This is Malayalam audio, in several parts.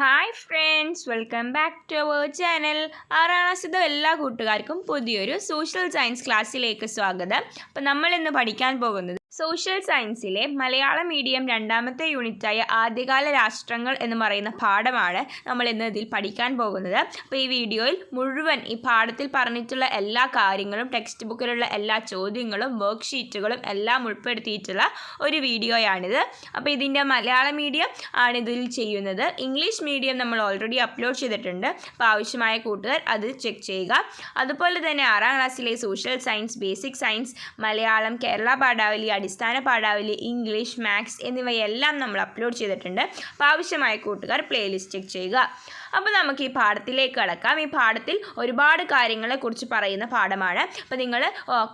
Hi friends, welcome back to our channel. 6ാം ക്ലാസ്സിലെ എല്ലാ കൂട്ടുകാർക്കും പുതിയൊരു സോഷ്യൽ സയൻസ് ക്ലാസ്സിലേക്ക് സ്വാഗതം. അപ്പോൾ നമ്മൾ ഇന്ന് പഠിക്കാൻ പോകുന്നത് സോഷ്യൽ സയൻസിലെ മലയാളം മീഡിയം 2ാമത്തെ യൂണിറ്റായ ആദ്യകാല രാഷ്ട്രങ്ങൾ എന്ന് പറയുന്ന പാഠമാണ് നമ്മൾ ഇന്ന് ഇതിൽ പഠിക്കാൻ പോകുന്നത്. അപ്പോൾ ഈ വീഡിയോയിൽ മുഴുവൻ ഈ പാഠത്തിൽ പറഞ്ഞിട്ടുള്ള എല്ലാ കാര്യങ്ങളും, ടെക്സ്റ്റ് ബുക്കിലുള്ള എല്ലാ ചോദ്യങ്ങളും, വർക്ക് ഷീറ്റുകളും എല്ലാം ഉൾപ്പെടുത്തിയിട്ടുള്ള ഒരു വീഡിയോയാണിത്. അപ്പോൾ ഇതിൻ്റെ മലയാളം മീഡിയം ആണ് ഇതിൽ ചെയ്യുന്നത്. ഇംഗ്ലീഷ് മീഡിയം നമ്മൾ ഓൾറെഡി അപ്ലോഡ് ചെയ്തിട്ടുണ്ട്. അപ്പോൾ ആവശ്യമായ കൂട്ടുകാർ അത് ചെക്ക് ചെയ്യുക. അതുപോലെ തന്നെ 6ാം ക്ലാസ്സിലെ social science, basic science, Malayalam, Kerala Padavali, Adisthana Padavali, English, maths എന്നിവയെല്ലാം നമ്മൾ അപ്ലോഡ് ചെയ്തിട്ടുണ്ട്. അപ്പോൾ ആവശ്യമായ കൂട്ടുകാർ പ്ലേലിസ്റ്റ് ചെക്ക് ചെയ്യുക. അപ്പോൾ നമുക്ക് ഈ പാഠത്തിലേക്ക് കടക്കാം. ഈ പാഠത്തിൽ ഒരുപാട് കാര്യങ്ങളെക്കുറിച്ച് പറയുന്ന പാഠമാണ്. അപ്പോൾ നിങ്ങൾ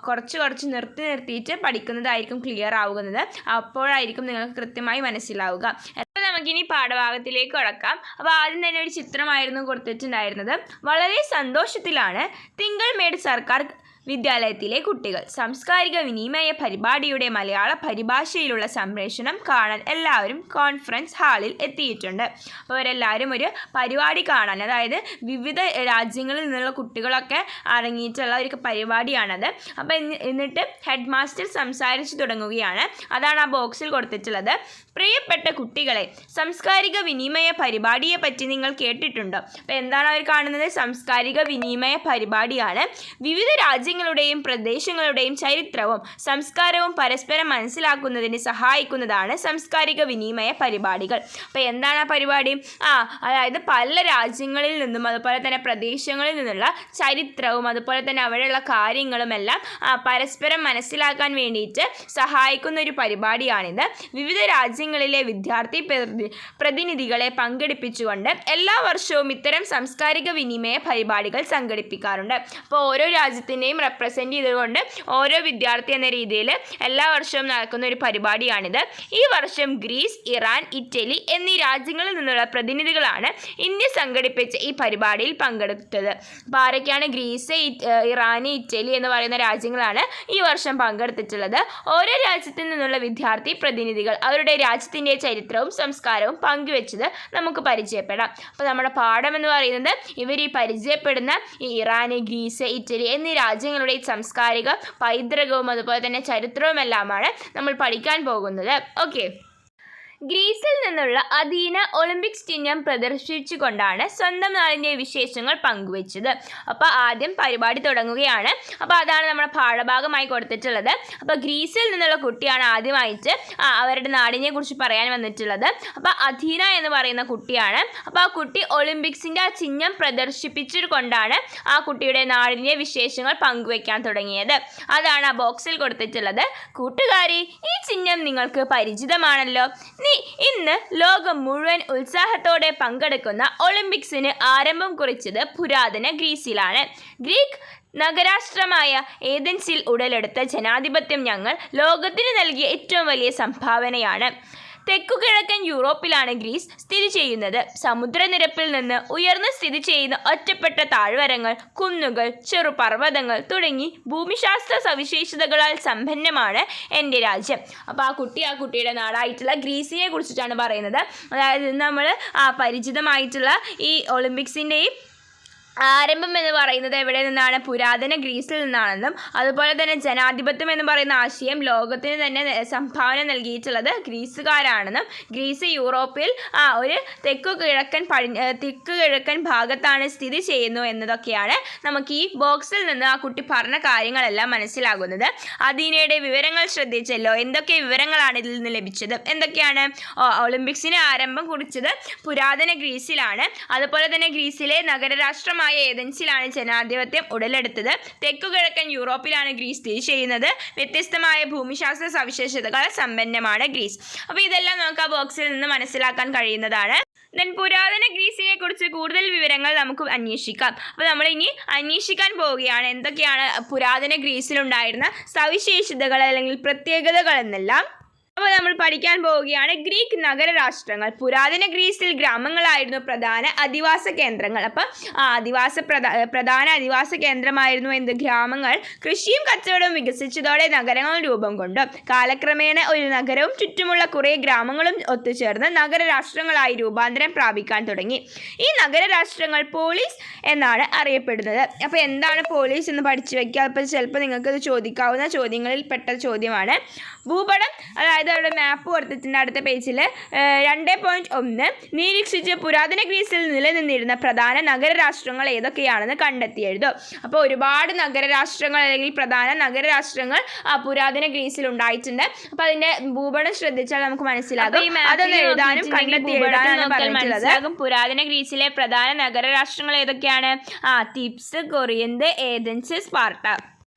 കുറച്ച് നിർത്തിയിട്ട് പഠിക്കുന്നതായിരിക്കും ക്ലിയർ ആവുന്നത്. അപ്പോഴായിരിക്കും നിങ്ങൾക്ക് കൃത്യമായി മനസ്സിലാവുക. അപ്പോൾ നമുക്കിനി പാഠഭാഗത്തിലേക്ക് കടക്കാം. അപ്പോൾ ആദ്യം തന്നെ ഒരു ചിത്രമായിരുന്നു കൊടുത്തിട്ടുണ്ടായിരുന്നത്. വളരെ സന്തോഷത്തിലാണ് തിങ്കൾമേട് സർക്കാർ വിദ്യാലയത്തിലെ കുട്ടികൾ. സാംസ്കാരിക വിനിമയ പരിപാടിയുടെ മലയാള പരിഭാഷയിലുള്ള സംപ്രേഷണം കാണാൻ എല്ലാവരും കോൺഫറൻസ് ഹാളിൽ എത്തിയിട്ടുണ്ട്. അപ്പോൾ അവരെല്ലാവരും ഒരു പരിപാടി കാണാൻ, അതായത് വിവിധ രാജ്യങ്ങളിൽ നിന്നുള്ള കുട്ടികളൊക്കെ അടങ്ങിയിട്ടുള്ള ഒരു പരിപാടിയാണത്. അപ്പോൾ എന്നിട്ട് ഹെഡ് മാസ്റ്റർ സംസാരിച്ചു തുടങ്ങുകയാണ്. അതാണ് ആ ബോക്സിൽ കൊടുത്തിട്ടുള്ളത്. പ്രിയപ്പെട്ട കുട്ടികളെ, സാംസ്കാരിക വിനിമയ പരിപാടിയെ പറ്റി നിങ്ങൾ കേട്ടിട്ടുണ്ടോ? അപ്പോൾ എന്താണ് അവർ കാണുന്നത്? സാംസ്കാരിക വിനിമയ പരിപാടിയാണ്. വിവിധ രാജ്യങ്ങളുടെയും പ്രദേശങ്ങളുടെയും ചരിത്രവും സംസ്കാരവും പരസ്പരം മനസ്സിലാക്കുന്നതിന് സഹായിക്കുന്നതാണ് സാംസ്കാരിക വിനിമയ പരിപാടികൾ. അപ്പോൾ എന്താണ് ആ പരിപാടി? അതായത് പല രാജ്യങ്ങളിൽ നിന്നും അതുപോലെ തന്നെ പ്രദേശങ്ങളിൽ നിന്നുള്ള ചരിത്രവും അതുപോലെ തന്നെ അവിടെയുള്ള കാര്യങ്ങളുമെല്ലാം പരസ്പരം മനസ്സിലാക്കാൻ വേണ്ടിയിട്ട് സഹായിക്കുന്ന ഒരു പരിപാടിയാണിത്. വിവിധ രാജ്യങ്ങളിലെ വിദ്യാർത്ഥി പ്രതിനിധികളെ പങ്കെടുപ്പിച്ചുകൊണ്ട് എല്ലാ വർഷവും ഇത്തരം സാംസ്കാരിക വിനിമയ പരിപാടികൾ സംഘടിപ്പിക്കാറുണ്ട്. അപ്പോൾ ഓരോ രാജ്യത്തിൻ്റെയും റെപ്രസെൻ്റ് ചെയ്തുകൊണ്ട് ഓരോ വിദ്യാർത്ഥി എന്ന രീതിയിൽ എല്ലാ വർഷവും നടക്കുന്ന ഒരു പരിപാടിയാണിത്. ഈ വർഷം ഗ്രീസ്, ഇറാൻ, ഇറ്റലി എന്നീ രാജ്യങ്ങളിൽ നിന്നുള്ള പ്രതിനിധികളാണ് ഇന്ത്യ സംഘടിപ്പിച്ച ഈ പരിപാടിയിൽ പങ്കെടുത്തത്. അപ്പോൾ ആരൊക്കെയാണ്? ഗ്രീസ്, ഇറാൻ, ഇറ്റലി എന്ന് പറയുന്ന രാജ്യങ്ങളാണ് ഈ വർഷം പങ്കെടുത്തിട്ടുള്ളത്. ഓരോ രാജ്യത്തു നിന്നുള്ള വിദ്യാർത്ഥി പ്രതിനിധികൾ അവരുടെ രാജ്യത്തിൻ്റെ ചരിത്രവും സംസ്കാരവും പങ്കുവെച്ചത് നമുക്ക് പരിചയപ്പെടാം. അപ്പോൾ നമ്മുടെ പാഠം എന്ന് പറയുന്നത് ഇവർ ഈ പരിചയപ്പെടുന്ന ഈ ഇറാൻ, ഗ്രീസ്, ഇറ്റലി എന്നീ രാജ്യങ്ങളുടെ സാംസ്കാരിക പൈതൃകവും അതുപോലെ തന്നെ ചരിത്രവുമെല്ലാമാണ് നമ്മൾ പഠിക്കാൻ പോകുന്നത്. ഓക്കെ. ഗ്രീസിൽ നിന്നുള്ള അഥീന ഒളിമ്പിക്സ് ചിഹ്നം പ്രദർശിപ്പിച്ചുകൊണ്ടാണ് സ്വന്തം നാടിൻ്റെ വിശേഷങ്ങൾ പങ്കുവച്ചത്. അപ്പോൾ ആദ്യം പരിപാടി തുടങ്ങുകയാണ്. അപ്പോൾ അതാണ് നമ്മുടെ പാഠഭാഗമായി കൊടുത്തിട്ടുള്ളത്. അപ്പോൾ ഗ്രീസിൽ നിന്നുള്ള കുട്ടിയാണ് ആദ്യമായിട്ട് അവരുടെ നാടിനെ കുറിച്ച് പറയാൻ വന്നിട്ടുള്ളത്. അപ്പോൾ അഥീന എന്ന് പറയുന്ന കുട്ടിയാണ്. അപ്പോൾ ആ കുട്ടി ഒളിമ്പിക്സിൻ്റെ ആ ചിഹ്നം പ്രദർശിപ്പിച്ചുകൊണ്ടാണ് ആ കുട്ടിയുടെ നാടിൻ്റെ വിശേഷങ്ങൾ പങ്കുവയ്ക്കാൻ തുടങ്ങിയത്. അതാണ് ആ ബോക്സിൽ കൊടുത്തിട്ടുള്ളത്. കൂട്ടുകാരി, ഈ ചിഹ്നം നിങ്ങൾക്ക് പരിചിതമാണല്ലോ. ഇന്ന് ലോകം മുഴുവൻ ഉത്സാഹത്തോടെ പങ്കെടുക്കുന്ന ഒളിമ്പിക്സിന് ആരംഭം കുറിച്ചത് പുരാതന ഗ്രീസിലാണ്. ഗ്രീക്ക് നഗരാഷ്ട്രമായ ഏതൻസിൽ ഉടലെടുത്ത ജനാധിപത്യം ഞങ്ങൾ ലോകത്തിന് നൽകിയ ഏറ്റവും വലിയ സംഭാവനയാണ്. തെക്കുകിഴക്കൻ യൂറോപ്പിലാണ് ഗ്രീസ് സ്ഥിതി ചെയ്യുന്നത്. സമുദ്രനിരപ്പിൽ നിന്ന് ഉയർന്ന് സ്ഥിതി ചെയ്യുന്ന ഒറ്റപ്പെട്ട താഴ്വരങ്ങൾ, കുന്നുകൾ, ചെറുപർവ്വതങ്ങൾ തുടങ്ങി ഭൂമിശാസ്ത്ര സവിശേഷതകളാൽ സമ്പന്നമാണ് എൻ്റെ രാജ്യം. അപ്പോൾ ആ കുട്ടിയുടെ നാടായിട്ടുള്ള ഗ്രീസിനെ കുറിച്ചിട്ടാണ് പറയുന്നത്. അതായത് നമ്മൾ പരിചിതമായിട്ടുള്ള ഈ ഒളിമ്പിക്സിൻ്റെയും ആരംഭം എന്ന് പറയുന്നത് എവിടെ നിന്നാണ്? പുരാതന ഗ്രീസിൽ നിന്നാണെന്നും അതുപോലെ തന്നെ ജനാധിപത്യം എന്ന് പറയുന്ന ആശയം ലോകത്തിന് തന്നെ സംഭാവന നൽകിയിട്ടുള്ളത് ഗ്രീസുകാരാണെന്നും ഗ്രീസ് യൂറോപ്പിൽ ഒരു തെക്കു കിഴക്കൻ ഭാഗത്താണ് സ്ഥിതി ചെയ്യുന്നു എന്നതൊക്കെയാണ് നമുക്ക് ഈ ബോക്സിൽ നിന്ന് ആ കുട്ടി പറഞ്ഞ കാര്യങ്ങളെല്ലാം മനസ്സിലാകുന്നത്. അഥീനയുടെ വിവരങ്ങൾ ശ്രദ്ധിച്ചല്ലോ. എന്തൊക്കെ വിവരങ്ങളാണ് ഇതിൽ നിന്ന് ലഭിച്ചത്? എന്തൊക്കെയാണ്? ഒളിമ്പിക്സിന് ആരംഭം കുറിച്ചത് പുരാതന ഗ്രീസിലാണ്. അതുപോലെ തന്നെ ഗ്രീസിലെ നഗരരാഷ്ട്രമായ ഏതൻസിലാണ് ജനാധിപത്യം ഉടലെടുത്തത്. തെക്കുകിഴക്കൻ യൂറോപ്പിലാണ് ഗ്രീസ് സ്ഥിതി ചെയ്യുന്നത്. വ്യത്യസ്തമായ ഭൂമിശാസ്ത്ര സവിശേഷതകളാൽ സമ്പന്നമാണ് ഗ്രീസ്. അപ്പോൾ ഇതെല്ലാം നമുക്ക് ആ ബോക്സിൽ നിന്ന് മനസ്സിലാക്കാൻ കഴിയുന്നതാണ്. പുരാതന ഗ്രീസിനെ കുറിച്ച് കൂടുതൽ വിവരങ്ങൾ നമുക്ക് അന്വേഷിക്കാം. അപ്പോൾ നമ്മൾ ഇനി അന്വേഷിക്കാൻ പോവുകയാണ് എന്തൊക്കെയാണ് പുരാതന ഗ്രീസിലുണ്ടായിരുന്ന സവിശേഷതകൾ അല്ലെങ്കിൽ പ്രത്യേകതകൾ എന്നെല്ലാം. അപ്പോൾ നമ്മൾ പഠിക്കാൻ പോവുകയാണ് ഗ്രീക്ക് നഗരരാഷ്ട്രങ്ങൾ. പുരാതന ഗ്രീസിൽ ഗ്രാമങ്ങളായിരുന്നു പ്രധാന അധിവാസ കേന്ദ്രങ്ങൾ. അപ്പം പ്രധാന അധിവാസ കേന്ദ്രമായിരുന്നു എന്ത്? ഗ്രാമങ്ങൾ. കൃഷിയും കച്ചവടവും വികസിച്ചതോടെ നഗരങ്ങൾ രൂപം കൊണ്ടു. കാലക്രമേണ ഒരു നഗരവും ചുറ്റുമുള്ള കുറേ ഗ്രാമങ്ങളും ഒത്തുചേർന്ന് നഗരരാഷ്ട്രങ്ങളായി രൂപാന്തരം പ്രാപിക്കാൻ തുടങ്ങി. ഈ നഗരരാഷ്ട്രങ്ങൾ പോളിസ് എന്നാണ് അറിയപ്പെടുന്നത്. അപ്പോൾ എന്താണ് പോളിസ് എന്ന് പഠിച്ചു വയ്ക്കുക. അപ്പോൾ ചിലപ്പോൾ നിങ്ങൾക്കത് ചോദിക്കാവുന്ന ചോദ്യങ്ങളിൽ പെട്ട ചോദ്യമാണ്. ഭൂപടം, അതായത് അവിടെ മാപ്പ് കൊടുത്തിട്ടുണ്ട് അടുത്ത പേജിൽ. 2.1 നിരീക്ഷിച്ച് പുരാതന ഗ്രീസിൽ നിലനിന്നിരുന്ന പ്രധാന നഗരരാഷ്ട്രങ്ങൾ ഏതൊക്കെയാണെന്ന് കണ്ടെത്തി എഴുതും. അപ്പോൾ ഒരുപാട് നഗരരാഷ്ട്രങ്ങൾ അല്ലെങ്കിൽ പ്രധാന നഗരരാഷ്ട്രങ്ങൾ പുരാതന ഗ്രീസിൽ ഉണ്ടായിട്ടുണ്ട്. അപ്പോൾ അതിൻ്റെ ഭൂപടം ശ്രദ്ധിച്ചാൽ നമുക്ക് മനസ്സിലാകും. അതൊന്ന് എഴുതാനും കണ്ടെത്തി എഴുതാനും മനസ്സിലാകും. പുരാതന ഗ്രീസിലെ പ്രധാന നഗരരാഷ്ട്രങ്ങൾ ഏതൊക്കെയാണ്? തിബ്സ്, കൊറിന്ത്, ഏഥൻസ്, സ്പാർട്ട.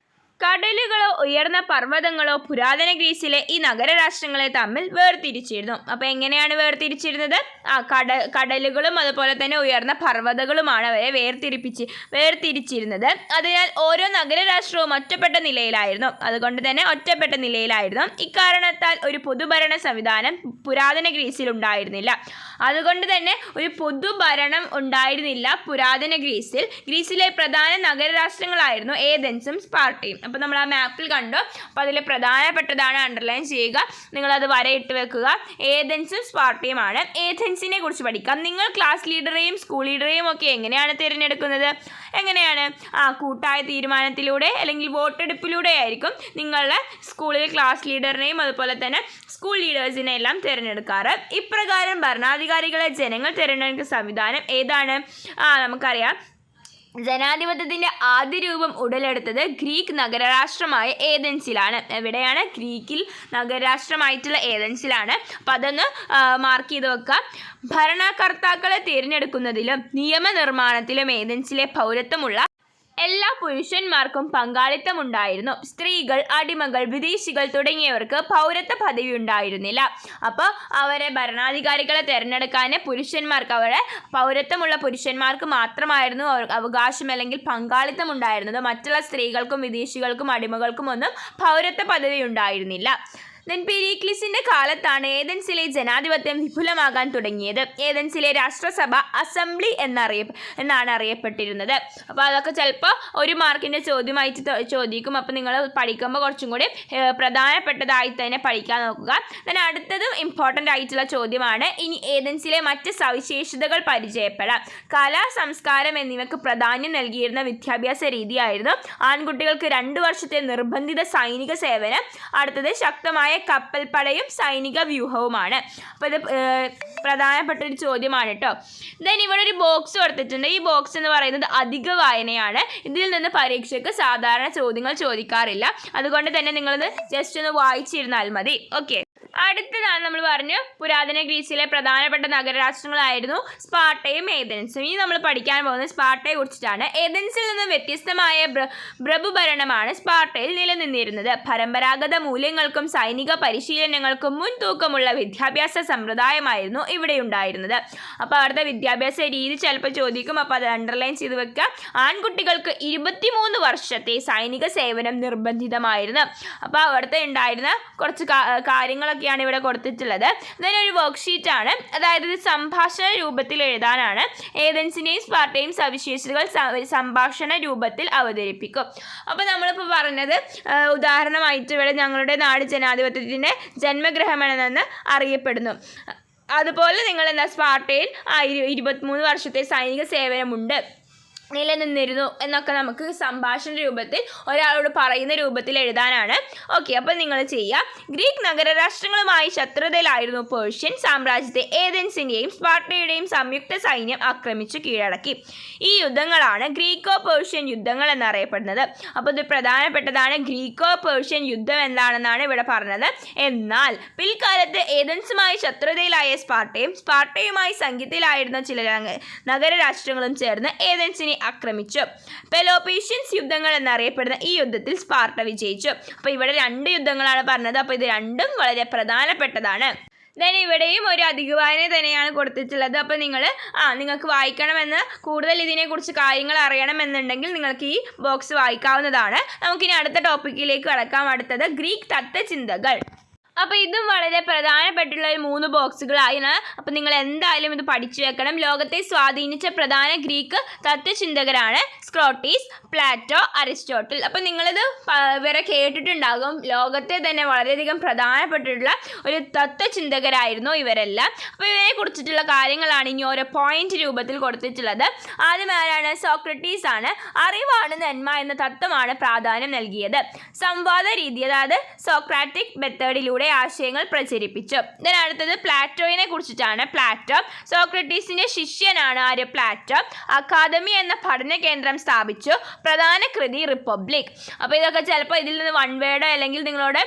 കടലുകളോ ഉയർന്ന പർവ്വതങ്ങളോ പുരാതന ഗ്രീസിലെ ഈ നഗരരാഷ്ട്രങ്ങളെ തമ്മിൽ വേർതിരിച്ചിരുന്നു. അപ്പോൾ എങ്ങനെയാണ് വേർതിരിച്ചിരുന്നത്? കടലുകളും അതുപോലെ തന്നെ ഉയർന്ന പർവ്വതങ്ങളുമാണ് അവരെ വേർതിരിച്ചിരുന്നത്. അതിനാൽ ഓരോ നഗരരാഷ്ട്രവും ഒറ്റപ്പെട്ട നിലയിലായിരുന്നു. ഇക്കാരണത്താൽ ഒരു പൊതുഭരണ സംവിധാനം പുരാതന ഗ്രീസിൽ ഉണ്ടായിരുന്നില്ല. പുരാതന ഗ്രീസിൽ. ഗ്രീസിലെ പ്രധാന നഗരരാഷ്ട്രങ്ങളായിരുന്നു ഏഥൻസും സ്പാർട്ടയും. അപ്പോൾ നമ്മൾ ആ മാപ്പിൽ കണ്ടു. അപ്പോൾ അതിൽ പ്രധാനപ്പെട്ടതാണ്, അണ്ടർലൈൻ ചെയ്യുക, നിങ്ങളത് വരയിട്ട് വെക്കുക. ഏഥൻസും സ്പാർട്ടയുമാണ്. ഏഥൻസിനെ കുറിച്ച് പഠിക്കാം. നിങ്ങൾ ക്ലാസ് ലീഡറെയും സ്കൂൾ ലീഡറെയും ഒക്കെ എങ്ങനെയാണ് തിരഞ്ഞെടുക്കുന്നത്? എങ്ങനെയാണ്? കൂട്ടായ തീരുമാനത്തിലൂടെ അല്ലെങ്കിൽ വോട്ടെടുപ്പിലൂടെ ആയിരിക്കും നിങ്ങളുടെ സ്കൂളിൽ ക്ലാസ് ലീഡറിനെയും അതുപോലെ തന്നെ സ്കൂൾ ലീഡേഴ്സിനെ എല്ലാം തിരഞ്ഞെടുക്കാറ്. ഇപ്രകാരം ഭരണാധികാരികളെ ജനങ്ങൾ തിരഞ്ഞെടുക്കുന്ന സംവിധാനം ഏതാണ്? നമുക്കറിയാം. ജനാധിപത്യത്തിൻ്റെ ആദ്യ രൂപം ഉടലെടുത്തത് ഗ്രീക്ക് നഗരരാഷ്ട്രമായ ഏഥൻസിലാണ്. എവിടെയാണ്? ഗ്രീക്കിൽ നഗരരാഷ്ട്രമായിട്ടുള്ള ഏഥൻസിലാണ്. അപ്പം അതൊന്ന് മാർക്ക് ചെയ്ത് വെക്കുക. ഭരണകർത്താക്കളെ തിരഞ്ഞെടുക്കുന്നതിലും നിയമനിർമ്മാണത്തിലും ഏഥൻസിലെ പൗരത്വമുള്ള എല്ലാ പുരുഷന്മാർക്കും പങ്കാളിത്തമുണ്ടായിരുന്നു. സ്ത്രീകൾ, അടിമകൾ, വിദേശികൾ തുടങ്ങിയവർക്ക് പൗരത്വ പദവി ഉണ്ടായിരുന്നില്ല. അപ്പോൾ അവരെ ഭരണാധികാരികളെ തിരഞ്ഞെടുക്കാൻ അവരെ പൗരത്വമുള്ള പുരുഷന്മാർക്ക് മാത്രമായിരുന്നു അവകാശം അല്ലെങ്കിൽ പങ്കാളിത്തം ഉണ്ടായിരുന്നത്. മറ്റുള്ള സ്ത്രീകൾക്കും വിദേശികൾക്കും അടിമകൾക്കും ഒന്നും പൗരത്വ പദവി ഉണ്ടായിരുന്നില്ല. പെരിക്ലിസിന്റെ കാലത്താണ് ഏഥൻസിലെ ജനാധിപത്യം വിപുലമാകാൻ തുടങ്ങിയത്. ഏഥൻസിലെ രാഷ്ട്രസഭ അസംബ്ലി എന്നാണ് അറിയപ്പെട്ടിരുന്നത്. അപ്പോൾ അതൊക്കെ ചിലപ്പോൾ ഒരു മാർക്കിൻ്റെ ചോദ്യമായിട്ട് ചോദിക്കും. അപ്പോൾ നിങ്ങൾ പഠിക്കുമ്പോൾ കുറച്ചും കൂടി പ്രധാനപ്പെട്ടതായി തന്നെ പഠിക്കാൻ നോക്കുക. അടുത്തതും ഇമ്പോർട്ടൻ്റ് ആയിട്ടുള്ള ചോദ്യമാണ്. ഇനി ഏഥൻസിലെ മറ്റ് സവിശേഷതകൾ പരിചയപ്പെടാം. കല, സംസ്കാരം എന്നിവയ്ക്ക് പ്രാധാന്യം നൽകിയിരുന്ന വിദ്യാഭ്യാസ രീതിയായിരുന്നു. ആൺകുട്ടികൾക്ക് 2 വർഷത്തെ നിർബന്ധിത സൈനിക സേവനം. അടുത്തത് ശക്തമായ കപ്പൽപ്പടയും സൈനിക വ്യൂഹവുമാണ്. അപ്പോൾ ഇത് പ്രധാനപ്പെട്ട ഒരു ചോദ്യമാണ് കേട്ടോ. ഇവിടെ ഒരു ബോക്സ് കൊടുത്തിട്ടുണ്ട്. ഈ ബോക്സ് എന്ന് പറയുന്നത് അധിക വായനയാണ്. ഇതിൽ നിന്ന് പരീക്ഷയ്ക്ക് സാധാരണ ചോദ്യങ്ങൾ ചോദിക്കാറില്ല. അതുകൊണ്ട് തന്നെ നിങ്ങളത് ജസ്റ്റ് ഒന്ന് വായിച്ചിരുന്നാൽ മതി. ഓക്കെ. അടുത്തതാണ് നമ്മൾ പറഞ്ഞു പുരാതന ഗ്രീസിലെ പ്രധാനപ്പെട്ട നഗരരാഷ്ട്രങ്ങളായിരുന്നു സ്പാർട്ടയും ഏഥൻസും. ഇനി നമ്മൾ പഠിക്കാൻ പോകുന്നത് സ്പാർട്ടയെ കുറിച്ചിട്ടാണ്. ഏഥൻസിൽ നിന്നും വ്യത്യസ്തമായ പ്രഭുഭരണമാണ് സ്പാർട്ടയിൽ നിലനിന്നിരുന്നത്. പരമ്പരാഗത മൂല്യങ്ങൾക്കും സൈനിക പരിശീലനങ്ങൾക്കും മുൻതൂക്കമുള്ള വിദ്യാഭ്യാസ സമ്പ്രദായമായിരുന്നു ഇവിടെ ഉണ്ടായിരുന്നത്. അപ്പോൾ അവിടുത്തെ വിദ്യാഭ്യാസ രീതി ചിലപ്പോൾ ചോദിക്കും. അപ്പോൾ അത് അണ്ടർലൈൻ ചെയ്ത് വെക്കുക. ആൺകുട്ടികൾക്ക് 23 വർഷത്തെ സൈനിക സേവനം നിർബന്ധിതമായിരുന്നു. അപ്പോൾ അവിടുത്തെ ഉണ്ടായിരുന്ന കുറച്ച് കാര്യങ്ങളൊക്കെ ഇവിടെ കൊടുത്തിട്ടുള്ളത്. ഒരു വർക്ക്ഷീറ്റാണ്. അതായത് ഇത് സംഭാഷണ രൂപത്തിൽ എഴുതാനാണ്. ഏഥൻസിൻ്റെയും സ്പാർട്ടയും സവിശേഷതകൾ സംഭാഷണ രൂപത്തിൽ അവതരിപ്പിക്കും. അപ്പോൾ നമ്മളിപ്പോൾ പറഞ്ഞത് ഉദാഹരണമായിട്ട് ഇവിടെ ഞങ്ങളുടെ നാട് ജനാധിപത്യത്തിൻ്റെ ജന്മഗൃഹമെന്ന് അറിയപ്പെടുന്നു. അതുപോലെ നിങ്ങൾ സ്പാർട്ടയിൽ 23 വർഷത്തെ സൈനിക സേവനമുണ്ട്, നിലനിന്നിരുന്നു എന്നൊക്കെ നമുക്ക് സംഭാഷണ രൂപത്തിൽ ഒരാളോട് പറയുന്ന രൂപത്തിൽ എഴുതാനാണ്. ഓക്കെ. അപ്പോൾ നിങ്ങൾ ചെയ്യുക. ഗ്രീക്ക് നഗരരാഷ്ട്രങ്ങളുമായി ശത്രുതയിലായിരുന്നു പേർഷ്യൻ സാമ്രാജ്യത്തെ ഏഥൻസിൻ്റെയും സ്പാർട്ടയുടെയും സംയുക്ത സൈന്യം ആക്രമിച്ചു കീഴടക്കി. ഈ യുദ്ധങ്ങളാണ് ഗ്രീക്കോ പേർഷ്യൻ യുദ്ധങ്ങൾ എന്നറിയപ്പെടുന്നത്. അപ്പോൾ ഇത് പ്രധാനപ്പെട്ടതാണ്. ഗ്രീക്കോ പേർഷ്യൻ യുദ്ധം എന്താണെന്നാണ് ഇവിടെ പറഞ്ഞത്. എന്നാൽ പിൽക്കാലത്ത് ഏഥൻസുമായി ശത്രുതയിലായ സ്പാർട്ടയുമായി സംഘത്തിലായിരുന്ന ചില നഗരരാഷ്ട്രങ്ങളും ചേർന്ന് ഏഥൻസിനെ ആക്രമിച്ചു. പെലോപ്പീഷ്യൻസ് യുദ്ധങ്ങൾ എന്നറിയപ്പെടുന്ന ഈ യുദ്ധത്തിൽ സ്പാർട്ട വിജയിച്ചു. അപ്പോൾ ഇവിടെ 2 യുദ്ധങ്ങളാണ് പറഞ്ഞത്. അപ്പോൾ ഇത് രണ്ടും വളരെ പ്രധാനപ്പെട്ടതാണ്. ഇവിടെയും ഒരു അധിക വായന തന്നെയാണ് കൊടുത്തിട്ടുള്ളത്. അപ്പോൾ നിങ്ങൾക്ക് വായിക്കണമെന്ന് കൂടുതൽ ഇതിനെക്കുറിച്ച് കാര്യങ്ങൾ അറിയണമെന്നുണ്ടെങ്കിൽ നിങ്ങൾക്ക് ഈ ബോക്സ് വായിക്കാവുന്നതാണ്. നമുക്കിനി അടുത്ത ടോപ്പിക്കിലേക്ക് കടക്കാം. അടുത്തത് ഗ്രീക്ക് തത്വചിന്തകൾ. അപ്പോൾ ഇതും വളരെ പ്രധാനപ്പെട്ടുള്ള 3 ബോക്സുകളാണ്. അപ്പോൾ നിങ്ങൾ എന്തായാലും ഇത് പഠിച്ചു വെക്കണം. ലോകത്തെ സ്വാധീനിച്ച പ്രധാന ഗ്രീക്ക് തത്വചിന്തകരാണ് സ്ക്രോട്ടീസ്, പ്ലാറ്റോ, അരിസ്റ്റോട്ടിൽ. അപ്പോൾ നിങ്ങളിത് ഇവരെ കേട്ടിട്ടുണ്ടാകും. ലോകത്തെ തന്നെ വളരെയധികം പ്രധാനപ്പെട്ടിട്ടുള്ള ഒരു തത്വചിന്തകരായിരുന്നു ഇവരെല്ലാം. അപ്പോൾ ഇവരെ കുറിച്ചിട്ടുള്ള കാര്യങ്ങളാണ് ഇനി ഓരോ പോയിന്റ് രൂപത്തിൽ കൊടുത്തിട്ടുള്ളത്. ആദ്യം ആരാണ്? സോക്രട്ടീസ് ആണ്. അറിവാണ് നന്മ എന്ന തത്വമാണ് പ്രാധാന്യം നൽകിയത്. സംവാദ രീതി, അതായത് സോക്രാറ്റിക് മെത്തേഡിലൂടെ ആശയങ്ങൾ പ്രചരിപ്പിച്ചു. അടുത്തത് പ്ലാറ്റോയിനെ കുറിച്ചിട്ടാണ്. പ്ലാറ്റോ സോക്രട്ടീസിന്റെ ശിഷ്യനാണ്. ആര്? പ്ലാറ്റോ. അക്കാദമി എന്ന പഠന കേന്ദ്രം സ്ഥാപിച്ചു. പ്രധാന കൃതി റിപ്പബ്ലിക്. അപ്പോൾ ഇതൊക്കെ ചിലപ്പോൾ ഇതിൽ നിന്ന് വൺ വേർഡോ അല്ലെങ്കിൽ നിങ്ങളോട്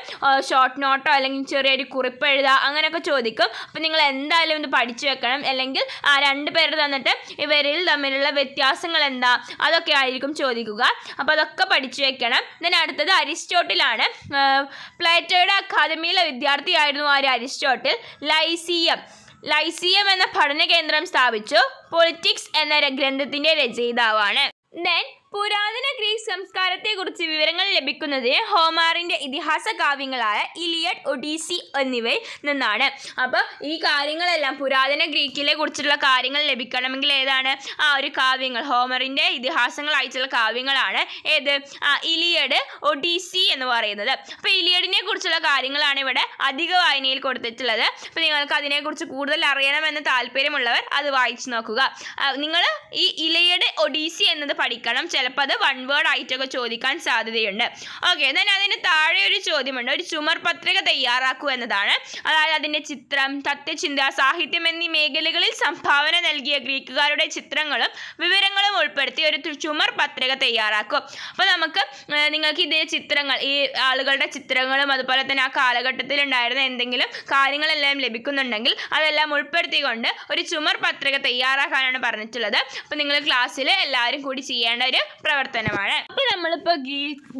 ഷോർട്ട് നോട്ടോ അല്ലെങ്കിൽ ചെറിയൊരു കുറിപ്പ് എഴുതുക അങ്ങനെയൊക്കെ ചോദിക്കും. അപ്പോൾ നിങ്ങൾ എന്തായാലും ഇത് പഠിച്ചു വെക്കണം. അല്ലെങ്കിൽ ആ 2 പേര് തന്നിട്ട് ഇവരിൽ തമ്മിലുള്ള വ്യത്യാസങ്ങൾ എന്താ അതൊക്കെ ആയിരിക്കും ചോദിക്കുക. അപ്പോൾ അതൊക്കെ പഠിച്ചു വെക്കണം. അടുത്തത് അരിസ്റ്റോട്ടിലാണ്. പ്ലേറ്റോയുടെ അക്കാദമിയിലെ വിദ്യാർത്ഥിയായിരുന്നു ആര്? അരിസ്റ്റോട്ടിൽ. ലൈസിയം എന്ന പഠന കേന്ദ്രം സ്ഥാപിച്ചു. പൊളിറ്റിക്സ് എന്ന ഗ്രന്ഥത്തിന്റെ രചയിതാവാണ്. പുരാതന ഗ്രീക്ക് സംസ്കാരത്തെക്കുറിച്ച് വിവരങ്ങൾ ലഭിക്കുന്നതിന് ഹോമറിൻ്റെ ഇതിഹാസ കാവ്യങ്ങളായ ഇലിയഡ്, ഒഡീസി എന്നിവയിൽ നിന്നാണ്. അപ്പോൾ ഈ കാര്യങ്ങളെല്ലാം പുരാതന ഗ്രീക്കിലെ കുറിച്ചുള്ള കാര്യങ്ങൾ ലഭിക്കണമെങ്കിൽ ഏതാണ്? ഒരു കാവ്യങ്ങൾ, ഹോമറിൻ്റെ ഇതിഹാസങ്ങളായിട്ടുള്ള കാവ്യങ്ങളാണ്. ഏത്? ഇലിയഡ്, ഒഡീസി എന്ന് പറയുന്നത്. അപ്പോൾ ഇലിയഡിനെ കുറിച്ചുള്ള കാര്യങ്ങളാണ് ഇവിടെ അധിക വായനയിൽ കൊടുത്തിട്ടുള്ളത്. അപ്പോൾ നിങ്ങൾക്ക് അതിനെക്കുറിച്ച് കൂടുതൽ അറിയണമെന്ന് താല്പര്യമുള്ളവർ അത് വായിച്ചു നോക്കുക. നിങ്ങൾ ഈ ഇലിയഡ്, ഒഡീസി എന്നത് പഠിക്കണം. ചിലപ്പോൾ അത് വൺ വേർഡ് ആയിട്ടൊക്കെ ചോദിക്കാൻ സാധ്യതയുണ്ട്. ഓക്കെ, അതിന് താഴെ ഒരു ചോദ്യമുണ്ട്. ഒരു ചുമർ പത്രിക തയ്യാറാക്കൂ എന്നതാണ്. അതായത് അതിൻ്റെ ചിത്രം, തത്വചിന്ത, സാഹിത്യം എന്നീ മേഖലകളിൽ സംഭാവന നൽകിയ ഗ്രീക്കുകാരുടെ ചിത്രങ്ങളും വിവരങ്ങളും ഉൾപ്പെടുത്തി ഒരു ചുമർ പത്രിക തയ്യാറാക്കും. അപ്പോൾ നിങ്ങൾക്ക് ഇതിൻ്റെ ചിത്രങ്ങൾ, ഈ ആളുകളുടെ ചിത്രങ്ങളും അതുപോലെ തന്നെ ആ കാലഘട്ടത്തിൽ ഉണ്ടായിരുന്ന എന്തെങ്കിലും കാര്യങ്ങളെല്ലാം ലഭിക്കുന്നുണ്ടെങ്കിൽ അതെല്ലാം ഉൾപ്പെടുത്തിക്കൊണ്ട് ഒരു ചുമർ പത്രിക തയ്യാറാക്കാനാണ് പറഞ്ഞിട്ടുള്ളത്. അപ്പോൾ നിങ്ങൾ ക്ലാസ്സിൽ എല്ലാവരും കൂടി ചെയ്യേണ്ട ഒരു പ്രവർത്തനമാണ്. അപ്പോൾ നമ്മളിപ്പോൾ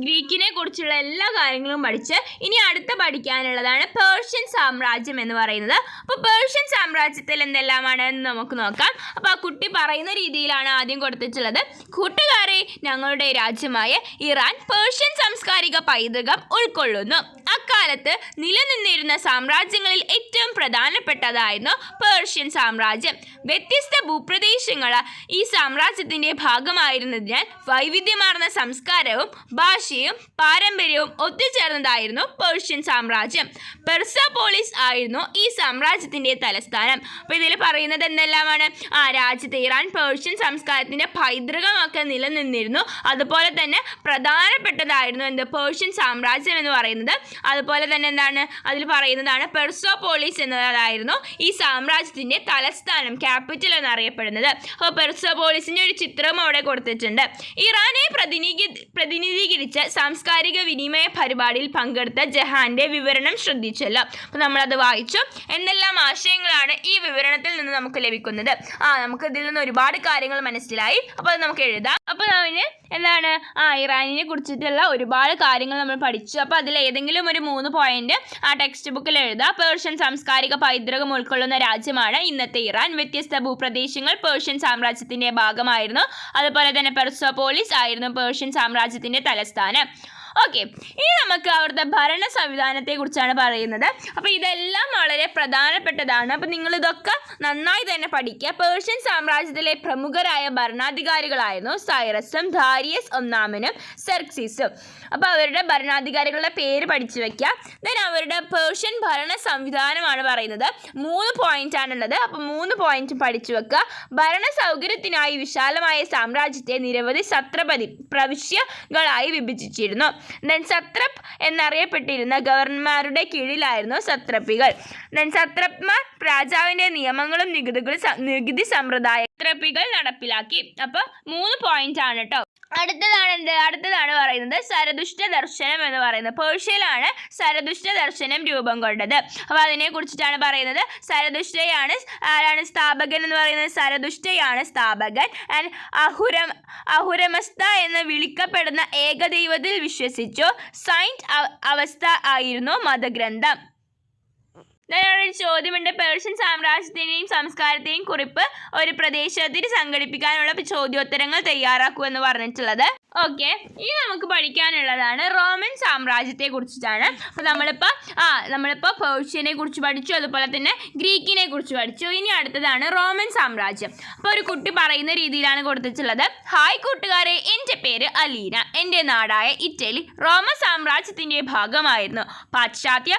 ഗ്രീക്കിനെ കുറിച്ചുള്ള എല്ലാ കാര്യങ്ങളും പഠിച്ച് ഇനി അടുത്ത പഠിക്കാനുള്ളതാണ് പേർഷ്യൻ സാമ്രാജ്യം എന്ന് പറയുന്നത്. അപ്പോൾ പേർഷ്യൻ സാമ്രാജ്യത്തിൽ എന്തെല്ലാമാണ് എന്ന് നമുക്ക് നോക്കാം. അപ്പോൾ ആ കുട്ടി പറയുന്ന രീതിയിലാണ് ആദ്യം കൊടുത്തിട്ടുള്ളത്. കൂട്ടുകാരെ, ഞങ്ങളുടെ രാജ്യമായ ഇറാൻ പേർഷ്യൻ സാംസ്കാരിക പൈതൃകം ഉൾക്കൊള്ളുന്നു. അക്കാലത്ത് നിലനിന്നിരുന്ന സാമ്രാജ്യങ്ങളിൽ ഏറ്റവും പ്രധാനപ്പെട്ടതായിരുന്നു പേർഷ്യൻ സാമ്രാജ്യം. വ്യത്യസ്ത ഭൂപ്രദേശങ്ങൾ ഈ സാമ്രാജ്യത്തിൻ്റെ ഭാഗമായിരുന്നതിനാൽ വൈവിധ്യമാർന്ന സംസ്കാരവും ഭാഷയും പാരമ്പര്യവും ഒത്തുചേർന്നതായിരുന്നു പേർഷ്യൻ സാമ്രാജ്യം. പെർസപോളിസ് ആയിരുന്നു ഈ സാമ്രാജ്യത്തിൻ്റെ തലസ്ഥാനം. അപ്പോൾ ഇതിൽ പറയുന്നത് എന്തെല്ലാമാണ്? രാജ്യത്തെ ഇറാൻ പേർഷ്യൻ സംസ്കാരത്തിൻ്റെ പൈതൃകമൊക്കെ നിലനിന്നിരുന്നു. അതുപോലെ തന്നെ പ്രധാനപ്പെട്ടതായിരുന്നു എന്ത്? പേർഷ്യൻ സാമ്രാജ്യം എന്ന് പറയുന്നത്. അതുപോലെ തന്നെ എന്താണ് അതിൽ പറയുന്നതാണ്? പെർസോപോളിസ് എന്നതായിരുന്നു ഈ സാമ്രാജ്യത്തിൻ്റെ തലസ്ഥാനം, ക്യാപിറ്റൽ എന്നറിയപ്പെടുന്നത്. അപ്പോൾ പെർസോപോളിസിൻ്റെ ഒരു ചിത്രവും അവിടെ കൊടുത്തിട്ടുണ്ട്. ഇറാനെ പ്രതിനിധീകരിച്ച സാംസ്കാരിക വിനിമയ പരിപാടിയിൽ പങ്കെടുത്ത ജഹാന്റെ വിവരണം ശ്രദ്ധിച്ചല്ലോ. അപ്പോൾ നമ്മളത് വായിച്ചു. എന്തെല്ലാം ആശയങ്ങളാണ് ഈ വിവരണത്തിൽ നിന്ന് നമുക്ക് ലഭിക്കുന്നത്? നമുക്ക് ഇതിൽ നിന്ന് ഒരുപാട് കാര്യങ്ങൾ മനസ്സിലായി. അപ്പോൾ അത് നമുക്ക് എഴുതാം. അപ്പോൾ അതിന് എന്താണ്? ഇറാനിനെ കുറിച്ചിട്ടുള്ള ഒരുപാട് കാര്യങ്ങൾ നമ്മൾ പഠിച്ചു. അപ്പോൾ അതിൽ ഏതെങ്കിലും ഒരു 3 പോയിന്റ് ടെക്സ്റ്റ് ബുക്കിൽ എഴുതുക. പേർഷ്യൻ സാംസ്കാരിക പൈതൃകം ഉൾക്കൊള്ളുന്ന രാജ്യമാണ് ഇന്നത്തെ ഇറാൻ. വ്യത്യസ്ത ഭൂപ്രദേശങ്ങൾ പേർഷ്യൻ സാമ്രാജ്യത്തിൻ്റെ ഭാഗമായിരുന്നു. അതുപോലെ തന്നെ പെർസോപോളിസ് ആയിരുന്നു പേർഷ്യൻ സാമ്രാജ്യത്തിൻ്റെ തലസ്ഥാനം. ഓക്കെ, ഇനി നമുക്ക് അവിടുത്തെ ഭരണ സംവിധാനത്തെക്കുറിച്ചാണ് പറയുന്നത്. അപ്പോൾ ഇതെല്ലാം വളരെ പ്രധാനപ്പെട്ടതാണ്. അപ്പോൾ നിങ്ങളിതൊക്കെ നന്നായി തന്നെ പഠിക്കുക. പേർഷ്യൻ സാമ്രാജ്യത്തിലെ പ്രമുഖരായ ഭരണാധികാരികളായിരുന്നു സൈറസും ദാരിയസ് ഒന്നാമനും സെർക്സിസും. അപ്പോൾ അവരുടെ ഭരണാധികാരികളുടെ പേര് പഠിച്ചു വയ്ക്കുക. അവരുടെ പേർഷ്യൻ ഭരണ സംവിധാനമാണ് പറയുന്നത്. 3 പോയിന്റാണുള്ളത്. അപ്പോൾ 3 പോയിന്റ് പഠിച്ചു വെക്കുക. ഭരണ സൗകര്യത്തിനായി വിശാലമായ സാമ്രാജ്യത്തെ നിരവധി പ്രവിശ്യകളായി വിഭജിച്ചിരുന്നു. സത്രപ്പ് എന്നറിയപ്പെട്ടിരുന്ന ഗവർണർമാരുടെ കീഴിലായിരുന്നു സത്രപ്പികൾ. സത്രപ്പ്മാർ രാജാവിൻ്റെ നിയമങ്ങളും നികുതി സമ്പ്രദായത്രപ്പികൾ നടപ്പിലാക്കി. അപ്പോൾ 3 പോയിന്റ് ആണ് കേട്ടോ. അടുത്തതാണ് പറയുന്നത് സരതുഷ്ട ദർശനം എന്ന് പറയുന്നത്. പേർഷ്യയിലാണ് സരതുഷ്ട ദർശനം രൂപം കൊണ്ടത്. അപ്പോൾ അതിനെ കുറിച്ചിട്ടാണ് പറയുന്നത്. ആരാണ് സ്ഥാപകൻ എന്ന് പറയുന്നത്? സരതുഷ്ടയാണ് സ്ഥാപകൻ. ആൻഡ് അഹുരമസ്ത എന്ന് വിളിക്കപ്പെടുന്ന ഏകദൈവത്തിൽ വിശ്വസിച്ചു. സൈന്റ് അവസ്ഥ ആയിരുന്നു മതഗ്രന്ഥം. ഒരു ചോദ്യമുണ്ട്, പേർഷ്യൻ സാമ്രാജ്യത്തിൻ്റെയും സംസ്കാരത്തെയും കുറിപ്പ് ഒരു പ്രദേശത്തിന് സംഘടിപ്പിക്കാനുള്ള ചോദ്യോത്തരങ്ങൾ തയ്യാറാക്കൂ എന്ന് പറഞ്ഞിട്ടുള്ളത്. ഓക്കെ, ഇനി നമുക്ക് പഠിക്കാനുള്ളതാണ് റോമൻ സാമ്രാജ്യത്തെ കുറിച്ചിട്ടാണ്. അപ്പോൾ നമ്മളിപ്പോൾ പേർഷ്യനെ കുറിച്ച് പഠിച്ചു, അതുപോലെ തന്നെ ഗ്രീക്കിനെ കുറിച്ച് പഠിച്ചു. ഇനി അടുത്തതാണ് റോമൻ സാമ്രാജ്യം. അപ്പോൾ ഒരു കുട്ടി പറയുന്ന രീതിയിലാണ് കൊടുത്തിട്ടുള്ളത്. ഹായ് കൂട്ടുകാരെ, എൻ്റെ പേര് അലീന. എൻ്റെ നാടായ ഇറ്റലി റോമ സാമ്രാജ്യത്തിൻ്റെ ഭാഗമായിരുന്നു. പാശ്ചാത്യ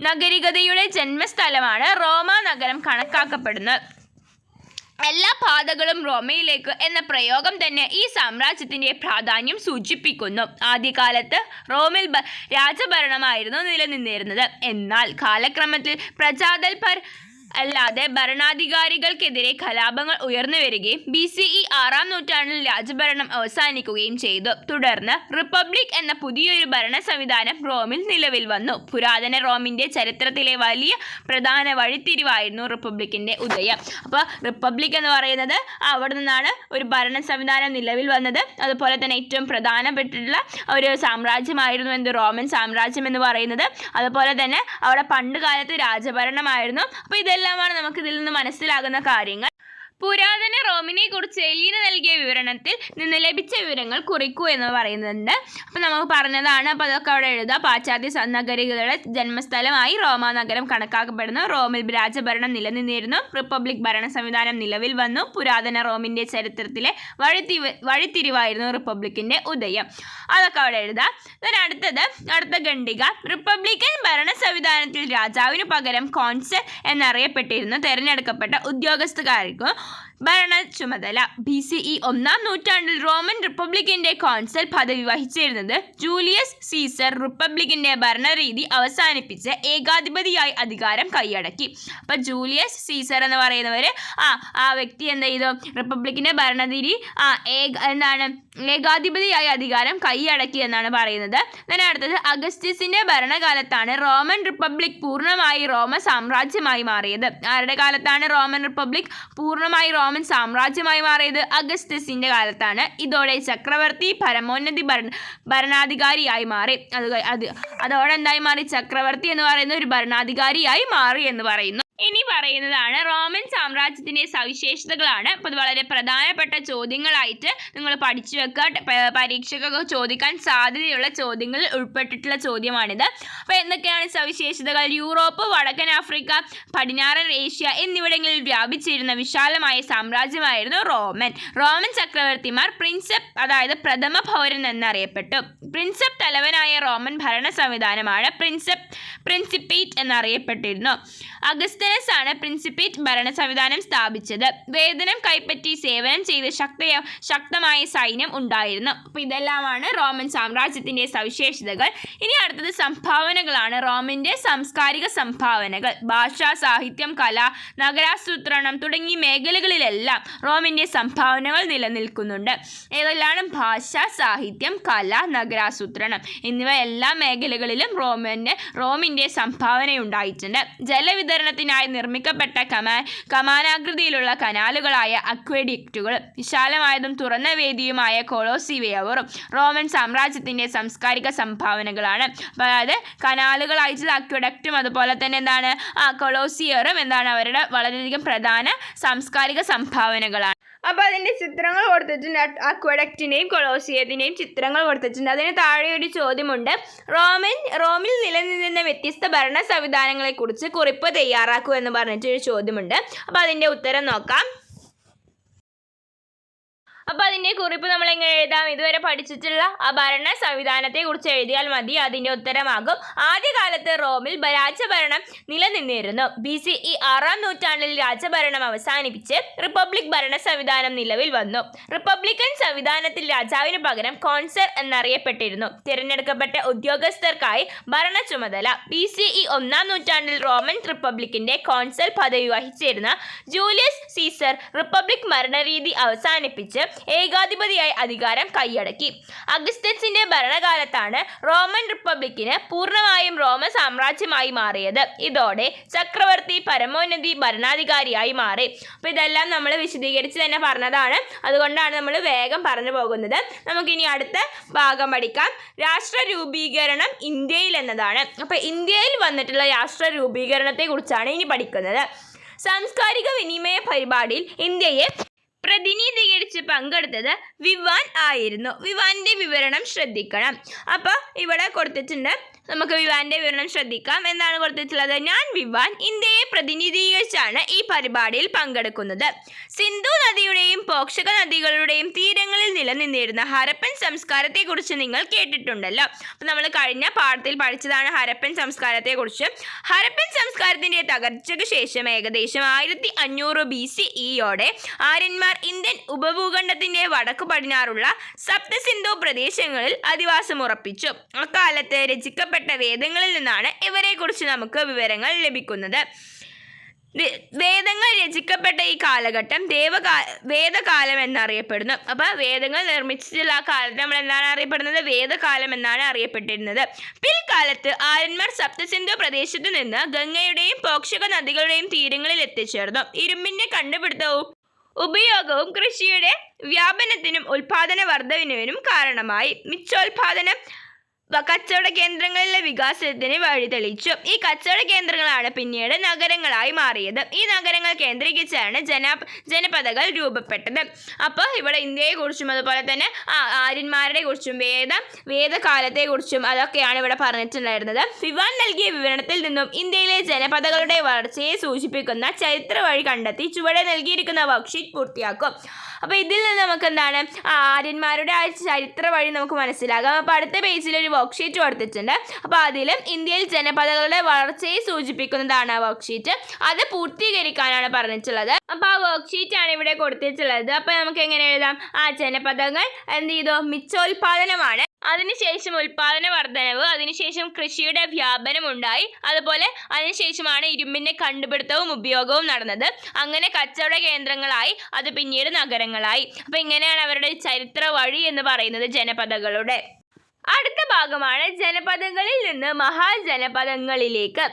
നഗരികതയുടെ ജന്മസ്ഥലമാണ് റോമ നഗരം കണക്കാക്കപ്പെടുന്നത്. എല്ലാ പാതകളും റോമയിലേക്ക് എന്ന പ്രയോഗം തന്നെ ഈ സാമ്രാജ്യത്തിൻ്റെ പ്രാധാന്യം സൂചിപ്പിക്കുന്നു. ആദ്യകാലത്ത് റോമിൽ രാജഭരണമായിരുന്നു നിലനിന്നിരുന്നത്. എന്നാൽ കാലക്രമത്തിൽ പ്രജാതൽപർ അല്ലാതെ ഭരണാധികാരികൾക്കെതിരെ കലാപങ്ങൾ ഉയർന്നു വരികയും BCE 6-ാം നൂറ്റാണ്ടിൽ രാജഭരണം അവസാനിക്കുകയും ചെയ്തു. തുടർന്ന് റിപ്പബ്ലിക് എന്ന പുതിയൊരു ഭരണ സംവിധാനം റോമിൽ നിലവിൽ വന്നു. പുരാതന റോമിൻ്റെ ചരിത്രത്തിലെ വലിയ പ്രധാന വഴിത്തിരിവായിരുന്നു റിപ്പബ്ലിക്കിൻ്റെ ഉദയം. അപ്പോൾ റിപ്പബ്ലിക് എന്ന് പറയുന്നത് അവിടെ നിന്നാണ് ഒരു ഭരണ സംവിധാനം നിലവിൽ വന്നത്. അതുപോലെ തന്നെ ഏറ്റവും പ്രധാനപ്പെട്ടിട്ടുള്ള ഒരു സാമ്രാജ്യമായിരുന്നു റോമൻ സാമ്രാജ്യം എന്ന് പറയുന്നത്. അതുപോലെ തന്നെ അവിടെ പണ്ട് കാലത്ത് രാജഭരണമായിരുന്നു. അപ്പോൾ ഇതെല്ലാമാണ് നമുക്ക് ഇതിൽ നിന്ന് മനസ്സിലാകുന്ന കാര്യങ്ങൾ. പുരാതന റോമിനെ കുറിച്ച് എലീന നൽകിയ വിവരണത്തിൽ നിന്ന് ലഭിച്ച വിവരങ്ങൾ കുറിക്കൂ എന്ന് പറയുന്നുണ്ട്. അപ്പോൾ നമുക്ക് പറഞ്ഞതാണ്. അപ്പോൾ അതൊക്കെ അവിടെ എഴുതുക. പാശ്ചാത്യ നഗരികളുടെ ജന്മസ്ഥലമായി റോമ നഗരം കണക്കാക്കപ്പെടുന്നു. റോമിൽ രാജഭരണം നിലനിന്നിരുന്നു. റിപ്പബ്ലിക് ഭരണ സംവിധാനം നിലവിൽ വന്നു. പുരാതന റോമിൻ്റെ ചരിത്രത്തിലെ വഴിത്തിരിവായിരുന്നു റിപ്പബ്ലിക്കിൻ്റെ ഉദയം. അതൊക്കെ അവിടെ എഴുതുക. അടുത്ത ഖണ്ഡിക, റിപ്പബ്ലിക്കൻ ഭരണ സംവിധാനത്തിൽ രാജാവിന് പകരം കോൺസൽ എന്നറിയപ്പെട്ടിരുന്നു തിരഞ്ഞെടുക്കപ്പെട്ട ഉദ്യോഗസ്ഥർക്കാർക്കും ഭരണ ചുമതല. BCE 1-ാം നൂറ്റാണ്ടിൽ റോമൻ റിപ്പബ്ലിക്കിൻ്റെ കോൺസൽ പദവി വഹിച്ചിരുന്നത് ജൂലിയസ് സീസർ റിപ്പബ്ലിക്കിൻ്റെ ഭരണരീതി അവസാനിപ്പിച്ച് ഏകാധിപതിയായി അധികാരം കൈയടക്കി. അപ്പോൾ ജൂലിയസ് സീസർ എന്ന് പറയുന്നവർ ആ വ്യക്തി എന്ത് ചെയ്തു? റിപ്പബ്ലിക്കിൻ്റെ ഭരണരീതി ഏകാധിപതിയായി അധികാരം കൈയടക്കി എന്നാണ് പറയുന്നത്. അടുത്തത് അഗസ്റ്റസിൻ്റെ ഭരണകാലത്താണ് റോമൻ റിപ്പബ്ലിക് പൂർണ്ണമായി റോമ സാമ്രാജ്യമായി മാറിയത്. ആരുടെ കാലത്താണ് റോമൻ റിപ്പബ്ലിക് പൂർണ്ണമായി റോമൻ സാമ്രാജ്യമായി മാറിയത്? അഗസ്റ്റസിൻ്റെ കാലത്താണ്. ഇതോടെ ചക്രവർത്തി പരമോന്നതി ഭരണാധികാരിയായി മാറി. അതോടെ എന്തായി മാറി? ചക്രവർത്തി എന്ന് പറയുന്ന ഒരു ഭരണാധികാരിയായി മാറി എന്ന് പറയുന്നു. ഇനി പറയുന്നതാണ് റോമൻ സാമ്രാജ്യത്തിൻ്റെ സവിശേഷതകളാണ്. അപ്പോൾ ഇത് വളരെ പ്രധാനപ്പെട്ട ചോദ്യങ്ങളായിട്ട് നിങ്ങൾ പഠിച്ചു വെക്കുക. പരീക്ഷയ്ക്കൊക്കെ ചോദിക്കാൻ സാധ്യതയുള്ള ചോദ്യങ്ങളിൽ ഉൾപ്പെട്ടിട്ടുള്ള ചോദ്യമാണിത്. അപ്പോൾ എന്തൊക്കെയാണ് സവിശേഷതകൾ? യൂറോപ്പ്, വടക്കൻ ആഫ്രിക്ക, പടിഞ്ഞാറൻ ഏഷ്യ എന്നിവിടങ്ങളിൽ വ്യാപിച്ചിരുന്ന വിശാലമായ സാമ്രാജ്യമായിരുന്നു റോമൻ ചക്രവർത്തിമാർ പ്രിൻസെപ്പ്, അതായത് പ്രഥമ പൗരൻ എന്നറിയപ്പെട്ടു. പ്രിൻസെപ്പ് തലവനായ റോമൻ ഭരണ സംവിധാനമാണ് പ്രിൻസിപ്പേറ്റ് എന്നറിയപ്പെട്ടിരുന്നു. അഗസ്റ്റസ് ആണ് പ്രിൻസിപ്പേറ്റ് ഭരണ സംവിധാനം സ്ഥാപിച്ചത്. വേതനം കൈപ്പറ്റി സേവനം ചെയ്ത് ശക്തമായ സൈന്യം ഉണ്ടായിരുന്നു. അപ്പോൾ ഇതെല്ലാമാണ് റോമൻ സാമ്രാജ്യത്തിൻ്റെ സവിശേഷതകൾ. ഇനി അടുത്തത് സംഭാവനകളാണ്. റോമിൻ്റെ സാംസ്കാരിക സംഭാവനകൾ. ഭാഷ, സാഹിത്യം, കല, നഗരാസൂത്രണം തുടങ്ങിയ മേഖലകളിലെല്ലാം റോമിൻ്റെ സംഭാവനകൾ നിലനിൽക്കുന്നുണ്ട്. ഏതെല്ലാം? ഭാഷ, സാഹിത്യം, കല, നഗരാസൂത്രണം എന്നിവ എല്ലാ മേഖലകളിലും റോമിൻ്റെ സംഭാവനയുണ്ടായിട്ടുണ്ട്. ജലവിതരണത്തിനായി നിർമ്മിക്കപ്പെട്ട കമാനാകൃതിയിലുള്ള കനാലുകളായ അക്വഡക്റ്റുകൾ, വിശാലമായതും തുറന്ന വേദിയുമായ കൊളോസിയവും റോമൻ സാമ്രാജ്യത്തിൻ്റെ സാംസ്കാരിക സംഭാവനകളാണ്. അതായത് കനാലുകളായിട്ടുള്ള അക്വഡക്റ്റും അതുപോലെ തന്നെ കൊളോസിയറും അവരുടെ വളരെയധികം പ്രധാന സാംസ്കാരിക സംഭാവനകളാണ്. അപ്പോൾ അതിൻ്റെ ചിത്രങ്ങൾ കൊടുത്തിട്ടുണ്ട്. അക്വഡക്റ്റിൻ്റെയും കൊളോസിയത്തിൻ്റെയും ചിത്രങ്ങൾ കൊടുത്തിട്ടുണ്ട്. അതിന് താഴെ ഒരു ചോദ്യമുണ്ട്. റോമിൽ നിലനിന്നിരുന്ന വ്യത്യസ്ത ഭരണ സംവിധാനങ്ങളെക്കുറിച്ച് കുറിപ്പ് തയ്യാറാക്കൂ എന്ന് പറഞ്ഞിട്ടൊരു ചോദ്യമുണ്ട്. അപ്പോൾ അതിൻ്റെ ഉത്തരം നോക്കാം. അപ്പോൾ അതിൻ്റെ കുറിപ്പ് നമ്മൾ എങ്ങനെ എഴുതാം? ഇതുവരെ പഠിച്ചിട്ടുള്ള ആ ഭരണ സംവിധാനത്തെ കുറിച്ച് എഴുതിയാൽ മതി. അതിൻ്റെ ഉത്തരമാകും. ആദ്യകാലത്ത് റോമിൽ രാജഭരണം നിലനിന്നിരുന്നു. BCE 6-ാം നൂറ്റാണ്ടിൽ രാജഭരണം അവസാനിപ്പിച്ച് റിപ്പബ്ലിക് ഭരണ സംവിധാനം നിലവിൽ വന്നു. റിപ്പബ്ലിക്കൻ സംവിധാനത്തിൽ രാജാവിന് പകരം കോൺസൽ എന്നറിയപ്പെട്ടിരുന്നു തിരഞ്ഞെടുക്കപ്പെട്ട ഉദ്യോഗസ്ഥർക്കായി ഭരണ ചുമതല. BCE 1-ാം നൂറ്റാണ്ടിൽ റോമൻ റിപ്പബ്ലിക്കിൻ്റെ കോൺസൽ പദവി വഹിച്ചിരുന്ന ജൂലിയസ് സീസർ റിപ്പബ്ലിക് ഭരണരീതി അവസാനിപ്പിച്ച് ഏകാധിപതിയായി അധികാരം കൈയടക്കി. അഗസ്റ്റസിന്റെ ഭരണകാലത്താണ് റോമൻ റിപ്പബ്ലിക്കിന് പൂർണ്ണമായും റോമൻ സാമ്രാജ്യമായി മാറിയത്. ഇതോടെ ചക്രവർത്തി പരമോന്നതി ഭരണാധികാരിയായി മാറി. അപ്പോൾ ഇതെല്ലാം നമ്മൾ വിശദീകരിച്ച് തന്നെ പറഞ്ഞതാണ്, അതുകൊണ്ടാണ് നമ്മൾ വേഗം പറഞ്ഞു പോകുന്നത്. നമുക്കിനി അടുത്ത ഭാഗം പഠിക്കാം. രാഷ്ട്ര രൂപീകരണം ഇന്ത്യയിൽ എന്നതാണ്. അപ്പോൾ ഇന്ത്യയിൽ വന്നിട്ടുള്ള രാഷ്ട്ര രൂപീകരണത്തെ കുറിച്ചാണ് ഇനി പഠിക്കുന്നത്. സാംസ്കാരിക വിനിമയ പരിപാടിയിൽ ഇന്ത്യയെ പ്രതിനിധീകരിച്ച് പങ്കെടുത്തത് വിവാൻ ആയിരുന്നു. വിവാന്റെ വിവരണം ശ്രദ്ധിക്കണം. അപ്പോൾ ഇവിടെ കൊടുത്തിട്ടുണ്ട്, നമുക്ക് വിവാന്റെ വിവരണം ശ്രദ്ധിക്കാം. എന്താണ് കൊടുത്തിട്ടുള്ളത്? ഞാൻ വിവാൻ ഇന്ത്യയെ പ്രതിനിധീകരിച്ചാണ് ഈ പരിപാടിയിൽ പങ്കെടുക്കുന്നത്. സിന്ധു നദിയുടെയും പോഷക നദികളുടെയും തീരങ്ങളിൽ നിലനിന്നിരുന്ന ഹരപ്പൻ സംസ്കാരത്തെക്കുറിച്ച് നിങ്ങൾ കേട്ടിട്ടുണ്ടല്ലോ. അപ്പം നമ്മൾ കഴിഞ്ഞ പാഠത്തിൽ പഠിച്ചതാണ് ഹരപ്പൻ സംസ്കാരത്തെക്കുറിച്ച്. ഹരപ്പൻ സംസ്കാരത്തിൻ്റെ തകർച്ചയ്ക്ക് ശേഷം ഏകദേശം 1500 BCE-യോടെ ആര്യന്മാർ ഇന്ത്യൻ ഉപഭൂഖണ്ഡത്തിന്റെ വടക്കു പടിഞ്ഞാറുള്ള സപ്തസിന്ധു പ്രദേശങ്ങളിൽ അധിവാസമുറപ്പിച്ചു. അക്കാലത്ത് രചിക്കപ്പെട്ട വേദങ്ങളിൽ നിന്നാണ് ഇവരെക്കുറിച്ച് നമുക്ക് വിവരങ്ങൾ ലഭിക്കുന്നത്. വേദങ്ങൾ രചിക്കപ്പെട്ട ഈ കാലഘട്ടം വേദകാലം എന്നറിയപ്പെടുന്നു. അപ്പോൾ വേദങ്ങൾ നിർമ്മിച്ചിട്ടുള്ള ആ കാലത്ത് നമ്മൾ എന്താണ് അറിയപ്പെടുന്നത്? വേദകാലം എന്നാണ് അറിയപ്പെട്ടിരുന്നത്. പിൽക്കാലത്ത് ആര്യന്മാർ സപ്തസിന്ധു പ്രദേശത്തു നിന്ന് ഗംഗയുടെയും പോഷക നദികളുടെയും തീരങ്ങളിൽ എത്തിച്ചേർന്നു. ഇരുമ്പിന്റെ കണ്ടുപിടുത്തവും ഉപയോഗവും കൃഷിയുടെ വ്യാപനത്തിനും ഉൽപാദന വർധനവിനും കാരണമായി. മിച്ചോൽപാദനം കച്ചവട കേന്ദ്രങ്ങളിലെ വികാസത്തിന് വഴിതെളിച്ചു. ഈ കച്ചവട കേന്ദ്രങ്ങളാണ് പിന്നീട് നഗരങ്ങളായി മാറിയത്. ഈ നഗരങ്ങൾ കേന്ദ്രീകരിച്ചാണ് ജനപദകൾ രൂപപ്പെട്ടത്. അപ്പോൾ ഇവിടെ ഇന്ത്യയെക്കുറിച്ചും അതുപോലെ തന്നെ ആര്യന്മാരുടെ കുറിച്ചും വേദകാലത്തെക്കുറിച്ചും അതൊക്കെയാണ് ഇവിടെ പറഞ്ഞിട്ടുണ്ടായിരുന്നത്. വിവാൻ നൽകിയ വിവരണത്തിൽ നിന്നും ഇന്ത്യയിലെ ജനപദങ്ങളുടെ വളർച്ചയെ സൂചിപ്പിക്കുന്ന ചരിത്ര വഴി കണ്ടെത്തി ചുവടെ നൽകിയിരിക്കുന്ന വർക്ക്ഷീറ്റ് പൂർത്തിയാക്കും. അപ്പോൾ ഇതിൽ നിന്ന് നമുക്ക് എന്താണ് ആര്യന്മാരുടെ ആ ചരിത്ര വഴി നമുക്ക് മനസ്സിലാകാം. അപ്പോൾ അടുത്ത പേജിൽ ഒരു വർക്ക്ഷീറ്റ് കൊടുത്തിട്ടുണ്ട്. അപ്പോൾ അതിലും ഇന്ത്യയിൽ ജനപദങ്ങളുടെ വളർച്ചയെ സൂചിപ്പിക്കുന്നതാണ് ആ വർക്ക്ഷീറ്റ്. അത് പൂർത്തീകരിക്കാനാണ് പറഞ്ഞിട്ടുള്ളത്. അപ്പോൾ ആ വർക്ക്ഷീറ്റാണ് ഇവിടെ കൊടുത്തിട്ടുള്ളത്. അപ്പോൾ നമുക്ക് എങ്ങനെ എഴുതാം? ആ ജനപദങ്ങൾ എന്ത് ചെയ്തു? മിച്ചോൽപാദനമാണ്, അതിനുശേഷം ഉൽപാദന വർധനവ്, അതിനുശേഷം കൃഷിയുടെ വ്യാപനം ഉണ്ടായി, അതുപോലെ അതിനുശേഷമാണ് ഇരുമ്പിൻ്റെ കണ്ടുപിടുത്തവും ഉപയോഗവും നടന്നത്. അങ്ങനെ കച്ചവട കേന്ദ്രങ്ങളായി, അത് പിന്നീട് നഗരങ്ങളായി. അപ്പോൾ ഇങ്ങനെയാണ് അവരുടെ ചരിത്ര വഴി എന്ന് പറയുന്നത് ജനപദങ്ങളുടെ. അടുത്ത ഭാഗമാണ് ജനപദങ്ങളിൽ നിന്ന് മഹാജനപദങ്ങളിലേക്ക്.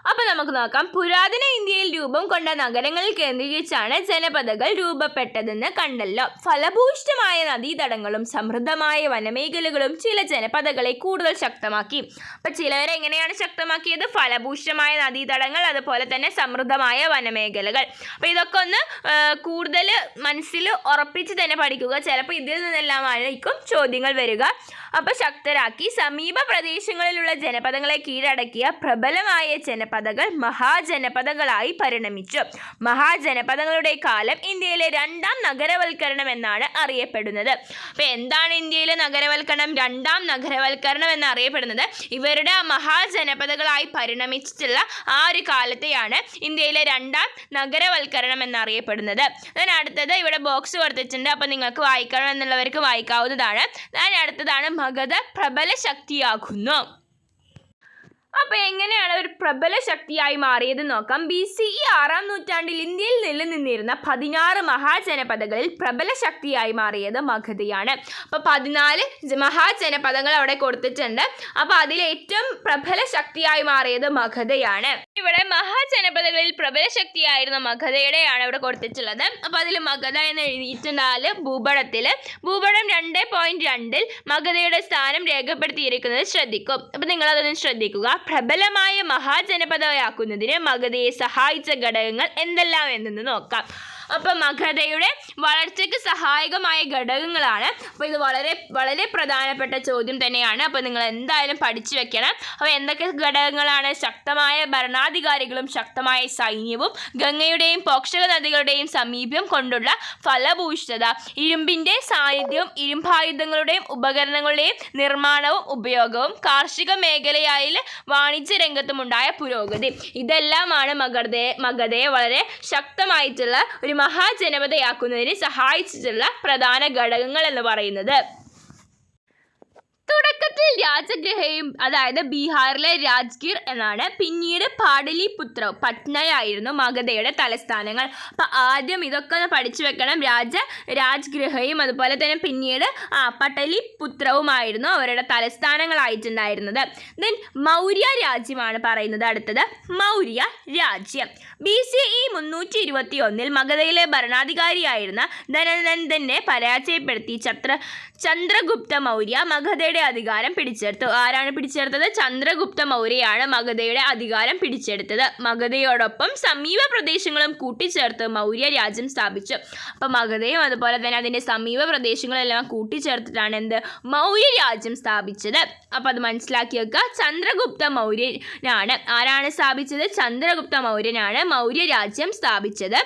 അപ്പോൾ നമുക്ക് നോക്കാം. പുരാതന ഇന്ത്യയിൽ രൂപം കൊണ്ട നഗരങ്ങളിൽ കേന്ദ്രീകരിച്ചാണ് ജനപദങ്ങൾ രൂപപ്പെട്ടതെന്ന് കണ്ടല്ലോ. ഫലഭൂയിഷ്ഠമായ നദീതടങ്ങളും സമൃദ്ധമായ വനമേഖലകളും ചില ജനപദങ്ങളെ കൂടുതൽ ശക്തമാക്കി. അപ്പോൾ ചിലവരെ എങ്ങനെയാണ് ശക്തമാക്കിയത്? ഫലഭൂയിഷ്ഠമായ നദീതടങ്ങൾ, അതുപോലെ തന്നെ സമൃദ്ധമായ വനമേഖലകൾ. അപ്പോൾ ഇതൊക്കെ ഒന്ന് കൂടുതൽ മനസ്സിൽ ഉറപ്പിച്ച് തന്നെ പഠിക്കുക. ചിലപ്പോൾ ഇതിൽ നിന്നെല്ലാം ആയിരിക്കും ചോദ്യങ്ങൾ വരിക. അപ്പോൾ ശക്തരാക്കി സമീപ പ്രദേശങ്ങളിലുള്ള ജനപദങ്ങളെ കീഴടക്കിയ പ്രബലമായ ജനപദങ്ങൾ മഹാജനപദങ്ങളായി പരിണമിച്ചു. മഹാജനപദങ്ങളുടെ കാലം ഇന്ത്യയിലെ രണ്ടാം നഗരവൽക്കരണം എന്നാണ് അറിയപ്പെടുന്നത്. അപ്പോൾ എന്താണ് ഇന്ത്യയിലെ നഗരവൽക്കരണം? രണ്ടാം നഗരവൽക്കരണം എന്നറിയപ്പെടുന്നത് ഇവരുടെ മഹാജനപദങ്ങളായി പരിണമിച്ചിട്ടുള്ള ആ ഒരു കാലത്തെയാണ് ഇന്ത്യയിലെ രണ്ടാം നഗരവൽക്കരണം എന്നറിയപ്പെടുന്നത്. അതിന് അടുത്തത് ഇവിടെ ബോക്സ് കൊടുത്തിട്ടുണ്ട്. അപ്പോൾ നിങ്ങൾക്ക് വായിക്കണം എന്നുള്ളവർക്ക് വായിക്കാവുന്നതാണ്. അതിന് അടുത്തതാണ് മഗധ പ്രബല ശക്തിയാകുന്നു. അപ്പോൾ എങ്ങനെയാണ് ഒരു പ്രബല ശക്തിയായി മാറിയത് നോക്കാം. BCE 6-ാം നൂറ്റാണ്ടിൽ ഇന്ത്യയിൽ നിലനിന്നിരുന്ന 16 മഹാജനപദങ്ങളിൽ പ്രബല ശക്തിയായി മാറിയത് മഗധയാണ്. അപ്പോൾ 14 മഹാജനപദങ്ങൾ അവിടെ കൊടുത്തിട്ടുണ്ട്. അപ്പോൾ അതിൽ ഏറ്റവും പ്രബല ശക്തിയായി മാറിയത് മഗധയാണ്. ഇവിടെ മഹാജനപദങ്ങളിൽ പ്രബല ശക്തിയായിരുന്ന മഗധയുടെയാണ് ഇവിടെ കൊടുത്തിട്ടുള്ളത്. അപ്പോൾ അതിൽ മഗധ എന്ന് എഴുതിയിട്ടുണ്ടാല് ഭൂപടത്തിൽ ഭൂപടം 2.2-ൽ മഗധയുടെ സ്ഥാനം രേഖപ്പെടുത്തിയിരിക്കുന്നത് ശ്രദ്ധിക്കും. അപ്പോൾ നിങ്ങളതൊന്ന് ശ്രദ്ധിക്കുക. പ്രബലമായ മഹാജനപദയാക്കുന്നതിന് മഗധയെ സഹായിച്ച ഘടകങ്ങൾ എന്തെല്ലാം എന്നെന്ന് നോക്കാം. അപ്പോൾ മഗധയുടെ വളർച്ചയ്ക്ക് സഹായകമായ ഘടകങ്ങളാണ്. അപ്പോൾ ഇത് വളരെ വളരെ പ്രധാനപ്പെട്ട ചോദ്യം തന്നെയാണ്. അപ്പോൾ നിങ്ങൾ എന്തായാലും പഠിച്ചു വെക്കണം. അപ്പോൾ എന്തൊക്കെ ഘടകങ്ങളാണ്? ശക്തമായ ഭരണാധികാരികളും ശക്തമായ സൈന്യവും ഗംഗയുടെയും പോഷക നദികളുടെയും സമീപം കൊണ്ടുള്ള ഫലഭൂയിഷ്ഠത, ഇരുമ്പിൻ്റെ സാന്നിധ്യവും ഇരുമ്പായുധങ്ങളുടെയും ഉപകരണങ്ങളുടെയും നിർമ്മാണവും ഉപയോഗവും, കാർഷിക മേഖലയായ വാണിജ്യ രംഗത്തുമുണ്ടായ പുരോഗതി, ഇതെല്ലാമാണ് മഗധയെ വളരെ ശക്തമായിട്ടുള്ള ഒരു മഹാജനപദയാക്കുന്നതിന് സഹായിച്ചിട്ടുള്ള പ്രധാന ഘടകങ്ങൾ എന്ന് പറയുന്നത്. തുടക്കത്തിൽ തുടക്കത്തിൽ രാജഗൃഹയും അതായത് ബീഹാറിലെ രാജ്ഗീർ എന്നാണ്, പിന്നീട് പാടലിപുത്ര പട്നയായിരുന്നു മഗധയുടെ തലസ്ഥാനങ്ങൾ. അപ്പം ആദ്യം ഇതൊക്കെ ഒന്ന് പഠിച്ചു വെക്കണം. രാജ്ഗൃഹയും അതുപോലെ തന്നെ പിന്നീട് പട്ടലിപുത്രവുമായിരുന്നു അവരുടെ തലസ്ഥാനങ്ങളായിട്ടുണ്ടായിരുന്നത്. ദെൻ മൗര്യ രാജ്യമാണ് പറയുന്നത്. അടുത്തത് മൗര്യ രാജ്യം. BCE 321 മഗധയിലെ ഭരണാധികാരിയായിരുന്ന ധനനന്ദനെ പരാജയപ്പെടുത്തി ചന്ദ്രഗുപ്ത മൗര്യ മഗധയുടെ അധികാരം പിടിച്ചെടുത്തു. ആരാണ് പിടിച്ചെടുത്തത്? ചന്ദ്രഗുപ്ത മൗര്യയാണ് മഗധയുടെ അധികാരം പിടിച്ചെടുത്തത്. മഗധയോടൊപ്പം സമീപ പ്രദേശങ്ങളും കൂട്ടിച്ചേർത്ത് മൗര്യ രാജ്യം സ്ഥാപിച്ചു. അപ്പം മഗധയും അതുപോലെ തന്നെ അതിൻ്റെ സമീപ പ്രദേശങ്ങളെല്ലാം കൂട്ടിച്ചേർത്തിട്ടാണ് എന്ത് മൗര്യ രാജ്യം സ്ഥാപിച്ചത്. അപ്പം അത് മനസ്സിലാക്കി വെക്കുക. ചന്ദ്രഗുപ്ത മൗര്യനാണ് ആരാണ് സ്ഥാപിച്ചത്? ചന്ദ്രഗുപ്ത മൗര്യനാണ് മൗര്യ രാജ്യം സ്ഥാപിച്ചത്.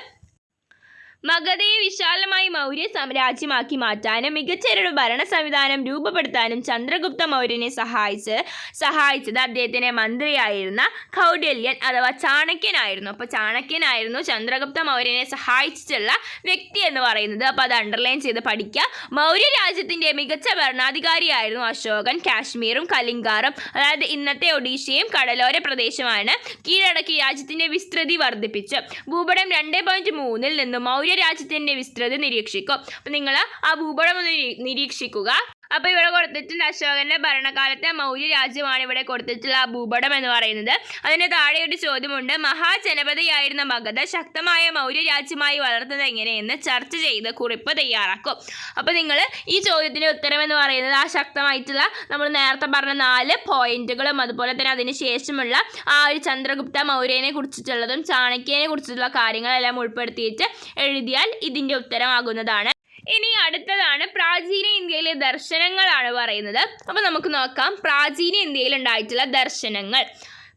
മഗധയെ വിശാലമായി മൗര്യ സാമ്രാജ്യമാക്കി മാറ്റാനും മികച്ചൊരു ഭരണ സംവിധാനം രൂപപ്പെടുത്താനും ചന്ദ്രഗുപ്ത മൗര്യനെ സഹായിച്ചത് അദ്ദേഹത്തിൻ്റെ മന്ത്രിയായിരുന്ന കൗടില്യൻ അഥവാ ചാണക്യനായിരുന്നു. അപ്പോൾ ചാണക്യനായിരുന്നു ചന്ദ്രഗുപ്ത മൗര്യനെ സഹായിച്ചിട്ടുള്ള വ്യക്തി എന്ന് പറയുന്നത്. അപ്പോൾ അത് അണ്ടർലൈൻ ചെയ്ത് പഠിക്കുക. മൗര്യ രാജ്യത്തിൻ്റെ മികച്ച ഭരണാധികാരിയായിരുന്നു അശോകൻ. കാശ്മീരും കലിംഗാറും അതായത് ഇന്നത്തെ ഒഡീഷയും കടലോര പ്രദേശമാണ് കീഴടക്കി രാജ്യത്തിൻ്റെ വിസ്തൃതി വർദ്ധിപ്പിച്ചു. ഭൂപടം 2.3 നിന്നും മൗര്യ രാജ്യത്തിന്റെ വിസ്തൃതി നിരീക്ഷിക്കും. അപ്പൊ നിങ്ങൾ ആ ഭൂപടം ഒന്ന് നിരീക്ഷിക്കുക. അപ്പോൾ ഇവിടെ കൊടുത്തിട്ടുണ്ട് അശോകന്റെ ഭരണകാലത്തെ മൗര്യ രാജ്യമാണ് ഇവിടെ കൊടുത്തിട്ടുള്ള ആ ഭൂപടം എന്ന് പറയുന്നത്. അതിന് താഴെ ഒരു ചോദ്യമുണ്ട്. മഹാജനപദയായിരുന്ന മഗധ ശക്തമായ മൗര്യ രാജ്യമായി വളർത്തുന്നത് എങ്ങനെയെന്ന് ചർച്ച ചെയ്ത് കുറിപ്പ് തയ്യാറാക്കും. അപ്പോൾ നിങ്ങൾ ഈ ചോദ്യത്തിന് ഉത്തരം എന്ന് പറയുന്നത് ആ ശക്തമായിട്ടുള്ള നമ്മൾ നേരത്തെ പറഞ്ഞ 4 പോയിന്റുകളും അതുപോലെ തന്നെ അതിന് ശേഷമുള്ള ആ ഒരു ചന്ദ്രഗുപ്ത മൗര്യനെ കുറിച്ചിട്ടുള്ളതും ചാണക്യനെ കുറിച്ചിട്ടുള്ള കാര്യങ്ങളെല്ലാം ഉൾപ്പെടുത്തിയിട്ട് എഴുതിയാൽ ഇതിൻ്റെ ഉത്തരമാകുന്നതാണ്. ഇനി അടുത്തതാണ് പ്രാചീന ഇന്ത്യയിലെ ദർശനങ്ങളാണ് പറയുന്നത്. അപ്പോൾ നമുക്ക് നോക്കാം പ്രാചീന ഇന്ത്യയിൽ ഉണ്ടായിട്ടുള്ള ദർശനങ്ങൾ.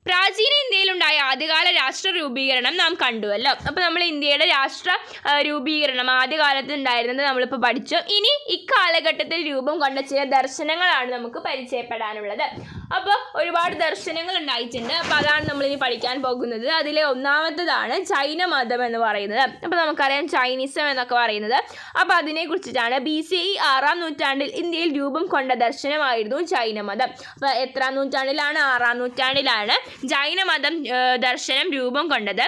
പ്രാചീന ഇന്ത്യയിലുണ്ടായ ആദ്യകാല രാഷ്ട്ര രൂപീകരണം നാം കണ്ടുവല്ലോ. അപ്പോൾ നമ്മൾ ഇന്ത്യയുടെ രാഷ്ട്ര രൂപീകരണം ആദ്യകാലത്ത് ഉണ്ടായിരുന്നത് നമ്മളിപ്പോൾ പഠിച്ചു. ഇനി ഇക്കാലഘട്ടത്തിൽ രൂപം കൊണ്ട ചില ദർശനങ്ങളാണ് നമുക്ക് പരിചയപ്പെടാനുള്ളത്. അപ്പോൾ ഒരുപാട് ദർശനങ്ങൾ ഉണ്ടായിട്ടുണ്ട്. അപ്പോൾ അതാണ് നമ്മളിനി പഠിക്കാൻ പോകുന്നത്. അതിലെ ഒന്നാമത്തേതാണ് ജൈനമതം എന്ന് പറയുന്നത്. അപ്പോൾ നമുക്കറിയാം ചൈനീസം എന്നൊക്കെ പറയുന്നത്. അപ്പോൾ അതിനെക്കുറിച്ചിട്ടാണ്. BCE 6-ാം നൂറ്റാണ്ടിൽ ഇന്ത്യയിൽ രൂപം കൊണ്ട ദർശനമായിരുന്നു ജൈനമതം. അപ്പോൾ എത്രാം നൂറ്റാണ്ടിലാണ്? 6-ാം നൂറ്റാണ്ടിലാണ് ജൈനമതം ദർശനം രൂപം കൊണ്ടത്.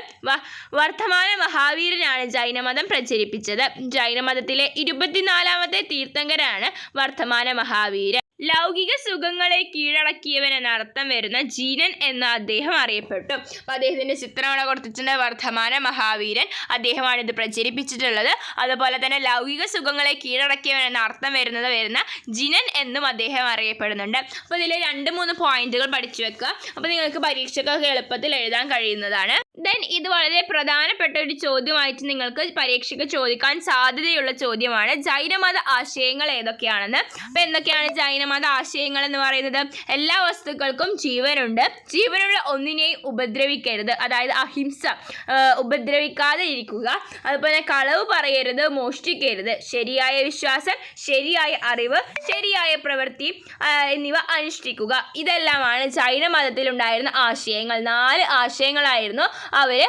വർദ്ധമാന മഹാവീരനാണ് ജൈനമതം പ്രചരിപ്പിച്ചത്. ജൈനമതത്തിലെ 24ാമത്തെ തീർത്ഥങ്കരാണ് വർദ്ധമാന മഹാവീരൻ. ലൗകിക സുഖങ്ങളെ കീഴടക്കിയവൻ എന്നർത്ഥം വരുന്ന ജീനൻ എന്ന് അദ്ദേഹം അറിയപ്പെട്ടു. അപ്പോൾ അദ്ദേഹത്തിൻ്റെ ചിത്രം അവിടെ കൊടുത്തിട്ടുണ്ട്. വർദ്ധമാന മഹാവീരൻ അദ്ദേഹമാണ് ഇത് പ്രചരിപ്പിച്ചിട്ടുള്ളത്. അതുപോലെ തന്നെ ലൗകിക സുഖങ്ങളെ കീഴടക്കിയവൻ എന്ന അർത്ഥം വരുന്ന ജിനൻ എന്നും അദ്ദേഹം അറിയപ്പെടുന്നുണ്ട്. അപ്പോൾ ഇതിൽ 2-3 പോയിന്റുകൾ പഠിച്ചു വെക്കുക. അപ്പോൾ നിങ്ങൾക്ക് പരീക്ഷയ്ക്കൊക്കെ എളുപ്പത്തിൽ എഴുതാൻ കഴിയുന്നതാണ്. ദെൻ ഇത് വളരെ പ്രധാനപ്പെട്ട ഒരു ചോദ്യമായിട്ട് നിങ്ങൾക്ക് പരീക്ഷയ്ക്ക് ചോദിക്കാൻ സാധ്യതയുള്ള ചോദ്യമാണ്. ജൈനമത ആശയങ്ങൾ ഏതൊക്കെയാണെന്ന്. അപ്പോൾ എന്തൊക്കെയാണ് ജൈനമത ആശയങ്ങൾ എന്ന് പറയുന്നത്? എല്ലാ വസ്തുക്കൾക്കും ജീവനുണ്ട്. ജീവനുള്ള ഒന്നിനെയും ഉപദ്രവിക്കരുത്, അതായത് അഹിംസ, ഉപദ്രവിക്കാതെ ഇരിക്കുക. അതുപോലെ കളവ് പറയരുത്, മോഷ്ടിക്കരുത്, ശരിയായ വിശ്വാസം, ശരിയായ അറിവ്, ശരിയായ പ്രവൃത്തി എന്നിവ അനുഷ്ഠിക്കുക. ഇതെല്ലാമാണ് ജൈനമതത്തിലുണ്ടായിരുന്ന ആശയങ്ങൾ. 4 ആശയങ്ങളായിരുന്നു അവർ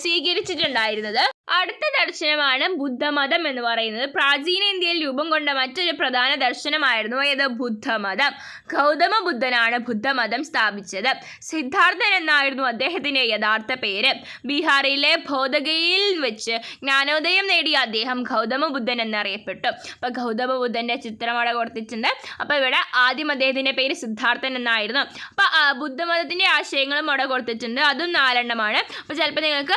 സ്വീകരിച്ചിട്ടുണ്ടായിരുന്നത്. അടുത്ത ദർശനമാണ് ബുദ്ധമതം എന്ന് പറയുന്നത്. പ്രാചീന ഇന്ത്യയിൽ രൂപം കൊണ്ട മറ്റൊരു പ്രധാന ദർശനമായിരുന്നു ഏത്? ബുദ്ധമതം. ഗൗതമ ബുദ്ധനാണ് ബുദ്ധമതം സ്ഥാപിച്ചത്. സിദ്ധാർത്ഥൻ എന്നായിരുന്നു അദ്ദേഹത്തിൻ്റെ യഥാർത്ഥ പേര്. ബീഹാറിലെ ബോധഗയയിൽ വെച്ച് ജ്ഞാനോദയം നേടിയ അദ്ദേഹം ഗൗതമ ബുദ്ധൻ എന്നറിയപ്പെട്ടു. അപ്പോൾ ഗൗതമ ബുദ്ധൻ്റെ ചിത്രം അവിടെ കൊടുത്തിട്ടുണ്ട്. അപ്പോൾ ഇവിടെ ആദ്യം അദ്ദേഹത്തിൻ്റെ പേര് സിദ്ധാർത്ഥൻ എന്നായിരുന്നു. അപ്പോൾ ബുദ്ധമതത്തിൻ്റെ ആശയങ്ങളും അവിടെ കൊടുത്തിട്ടുണ്ട്. അതും 4 എണ്ണമാണ്. അപ്പോൾ ചിലപ്പോൾ നിങ്ങൾക്ക്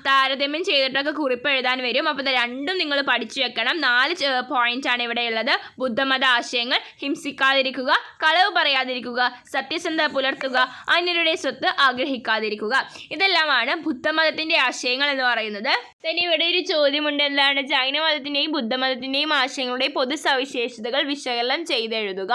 താരതമ്യം ചെയ്തിട്ടൊക്കെ കുറിപ്പ് എഴുതാൻ വരും. അപ്പോൾ ഇത് രണ്ടും നിങ്ങൾ പഠിച്ചു വെക്കണം. 4 പോയിന്റാണ് ഇവിടെ ഉള്ളത്. ബുദ്ധമത ആശയങ്ങൾ: ഹിംസിക്കാതിരിക്കുക, കളവ് പറയാതിരിക്കുക, സത്യസന്ധത പുലർത്തുക, അന്യരുടെ സ്വത്ത് ആഗ്രഹിക്കാതിരിക്കുക. ഇതെല്ലാമാണ് ബുദ്ധമതത്തിൻ്റെ ആശയങ്ങൾ എന്ന് പറയുന്നത്. തന്നെ ഇവിടെ ഒരു ചോദ്യമുണ്ട്. എന്താണ്? ജൈനമതത്തിൻ്റെയും ബുദ്ധമതത്തിൻ്റെയും ആശയങ്ങളുടെ പൊതു സവിശേഷതകൾ വിശകലനം ചെയ്തെഴുതുക.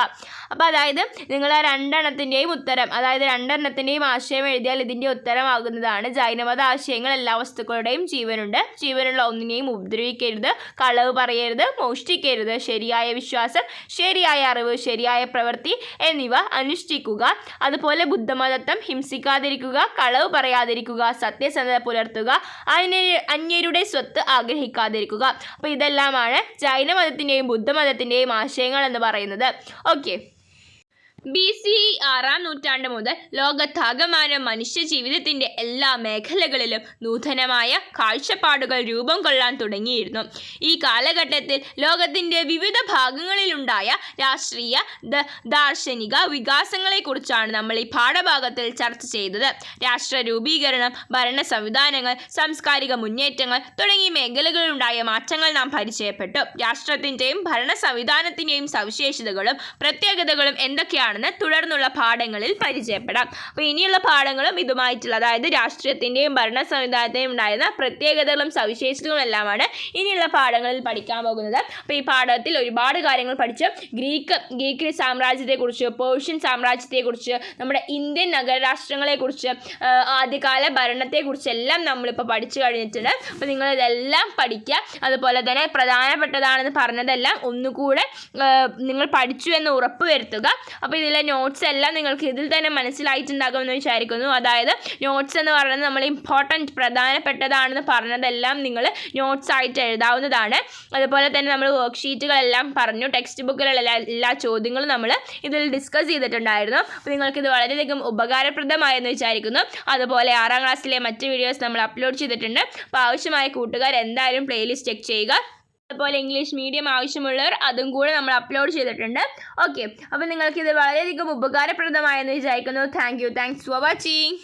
അപ്പോൾ അതായത് നിങ്ങൾ ആ 2 എണ്ണത്തിൻ്റെയും ഉത്തരം, അതായത് 2 എണ്ണത്തിൻ്റെയും ആശയം എഴുതിയാൽ ഇതിൻ്റെ ഉത്തരമാകുന്നതാണ്. ജൈനമത ആശയങ്ങൾ: എല്ലാ വസ്തുക്കളുടെയും ജീവനുണ്ട്, ജീവനുള്ള ഒന്നിനെയും ഉപദ്രവിക്കരുത്, കളവ് പറയരുത്, മോഷ്ടിക്കരുത്, ശരിയായ വിശ്വാസം, ശരിയായ അറിവ്, ശരിയായ പ്രവൃത്തി എന്നിവ അനുഷ്ഠിക്കുക. അതുപോലെ ബുദ്ധമതം: ഹിംസിക്കാതിരിക്കുക, കളവ് പറയാതിരിക്കുക, സത്യസന്ധത പുലർത്തുക, അന്യരുടെ സ്വത്ത് ആഗ്രഹിക്കാതിരിക്കുക. അപ്പോൾ ഇതെല്ലാമാണ് ജൈനമതത്തിൻ്റെയും ബുദ്ധമതത്തിൻ്റെയും ആശയങ്ങൾ എന്ന് പറയുന്നത്. ഓക്കെ, BC 6-ാം നൂറ്റാണ്ട് മുതൽ ലോകത്താകമാനം മനുഷ്യ ജീവിതത്തിൻ്റെ എല്ലാ മേഖലകളിലും നൂതനമായ കാഴ്ചപ്പാടുകൾ രൂപം കൊള്ളാൻ തുടങ്ങിയിരുന്നു. ഈ കാലഘട്ടത്തിൽ ലോകത്തിൻ്റെ വിവിധ ഭാഗങ്ങളിലുണ്ടായ രാഷ്ട്രീയ ദാർശനിക വികാസങ്ങളെക്കുറിച്ചാണ് നമ്മൾ ഈ പാഠഭാഗത്തിൽ ചർച്ച ചെയ്തത്. രാഷ്ട്ര രൂപീകരണം, ഭരണ സംവിധാനങ്ങൾ, സാംസ്കാരിക മുന്നേറ്റങ്ങൾ തുടങ്ങിയ മേഖലകളിലുണ്ടായ മാറ്റങ്ങൾ നാം പരിചയപ്പെട്ടു. രാഷ്ട്രത്തിൻ്റെയും ഭരണ സംവിധാനത്തിൻ്റെയും സവിശേഷതകളും പ്രത്യേകതകളും എന്തൊക്കെയാണെന്ന് തുടർന്നുള്ള പാഠങ്ങളിൽ പരിചയപ്പെടാം. അപ്പോൾ ഇനിയുള്ള പാഠങ്ങളും ഇതുമായിട്ടുള്ള, അതായത് രാഷ്ട്രീയത്തിൻ്റെയും ഭരണ സംവിധാനത്തിൻ്റെയും ഉണ്ടായിരുന്ന പ്രത്യേകതകളും സവിശേഷതകളും എല്ലാമാണ് ഇനിയുള്ള പാഠങ്ങളിൽ പഠിക്കാൻ പോകുന്നത്. അപ്പോൾ ഈ പാഠത്തിൽ ഒരുപാട് കാര്യങ്ങൾ പഠിച്ചു. ഗ്രീക്ക് സാമ്രാജ്യത്തെക്കുറിച്ച്, പേർഷ്യൻ സാമ്രാജ്യത്തെക്കുറിച്ച്, നമ്മുടെ ഇന്ത്യൻ നഗരരാഷ്ട്രങ്ങളെക്കുറിച്ച്, ആദ്യകാല ഭരണത്തെക്കുറിച്ചെല്ലാം നമ്മളിപ്പോൾ പഠിച്ചു കഴിഞ്ഞിട്ടുണ്ട്. അപ്പോൾ നിങ്ങളിതെല്ലാം പഠിക്കുക. അതുപോലെ തന്നെ പ്രധാനപ്പെട്ടതാണെന്ന് പറഞ്ഞതെല്ലാം ഒന്നുകൂടെ നിങ്ങൾ പഠിച്ചു എന്ന് ഉറപ്പ് വരുത്തുക. അപ്പോൾ ഇതിലെ നോട്ട്സ് എല്ലാം നിങ്ങൾക്ക് ഇതിൽ തന്നെ മനസ്സിലായിട്ടുണ്ടാകുമെന്ന് വിചാരിക്കുന്നു. അതായത് നോട്ട്സ് എന്ന് പറയുന്നത് നമ്മൾ ഇമ്പോർട്ടൻറ്റ്, പ്രധാനപ്പെട്ടതാണെന്ന് പറഞ്ഞതെല്ലാം നിങ്ങൾ നോട്ട്സ് ആയിട്ട് എഴുതാവുന്നതാണ്. അതുപോലെ തന്നെ നമ്മൾ വർക്ക്ഷീറ്റുകളെല്ലാം പറഞ്ഞു. ടെക്സ്റ്റ് ബുക്കിലുള്ള എല്ലാ ചോദ്യങ്ങളും നമ്മൾ ഇതിൽ ഡിസ്കസ് ചെയ്തിട്ടുണ്ടായിരുന്നു. അപ്പോൾ നിങ്ങൾക്കിത് വളരെയധികം ഉപകാരപ്രദമായെന്ന് വിചാരിക്കുന്നു. അതുപോലെ 6-ാം ക്ലാസ്സിലെ മറ്റ് വീഡിയോസ് നമ്മൾ അപ്ലോഡ് ചെയ്തിട്ടുണ്ട്. അപ്പോൾ ആവശ്യമായ കൂട്ടുകാർ എന്തായാലും പ്ലേലിസ്റ്റ് ചെക്ക് ചെയ്യുക. അതുപോലെ ഇംഗ്ലീഷ് മീഡിയം ആവശ്യമുള്ളവർ അതും കൂടെ നമ്മൾ അപ്ലോഡ് ചെയ്തിട്ടുണ്ട്. ഓക്കെ, അപ്പോൾ നിങ്ങൾക്കിത് വളരെയധികം ഉപകാരപ്രദമായെന്ന് വിചാരിക്കുന്നു. Thanks for watching.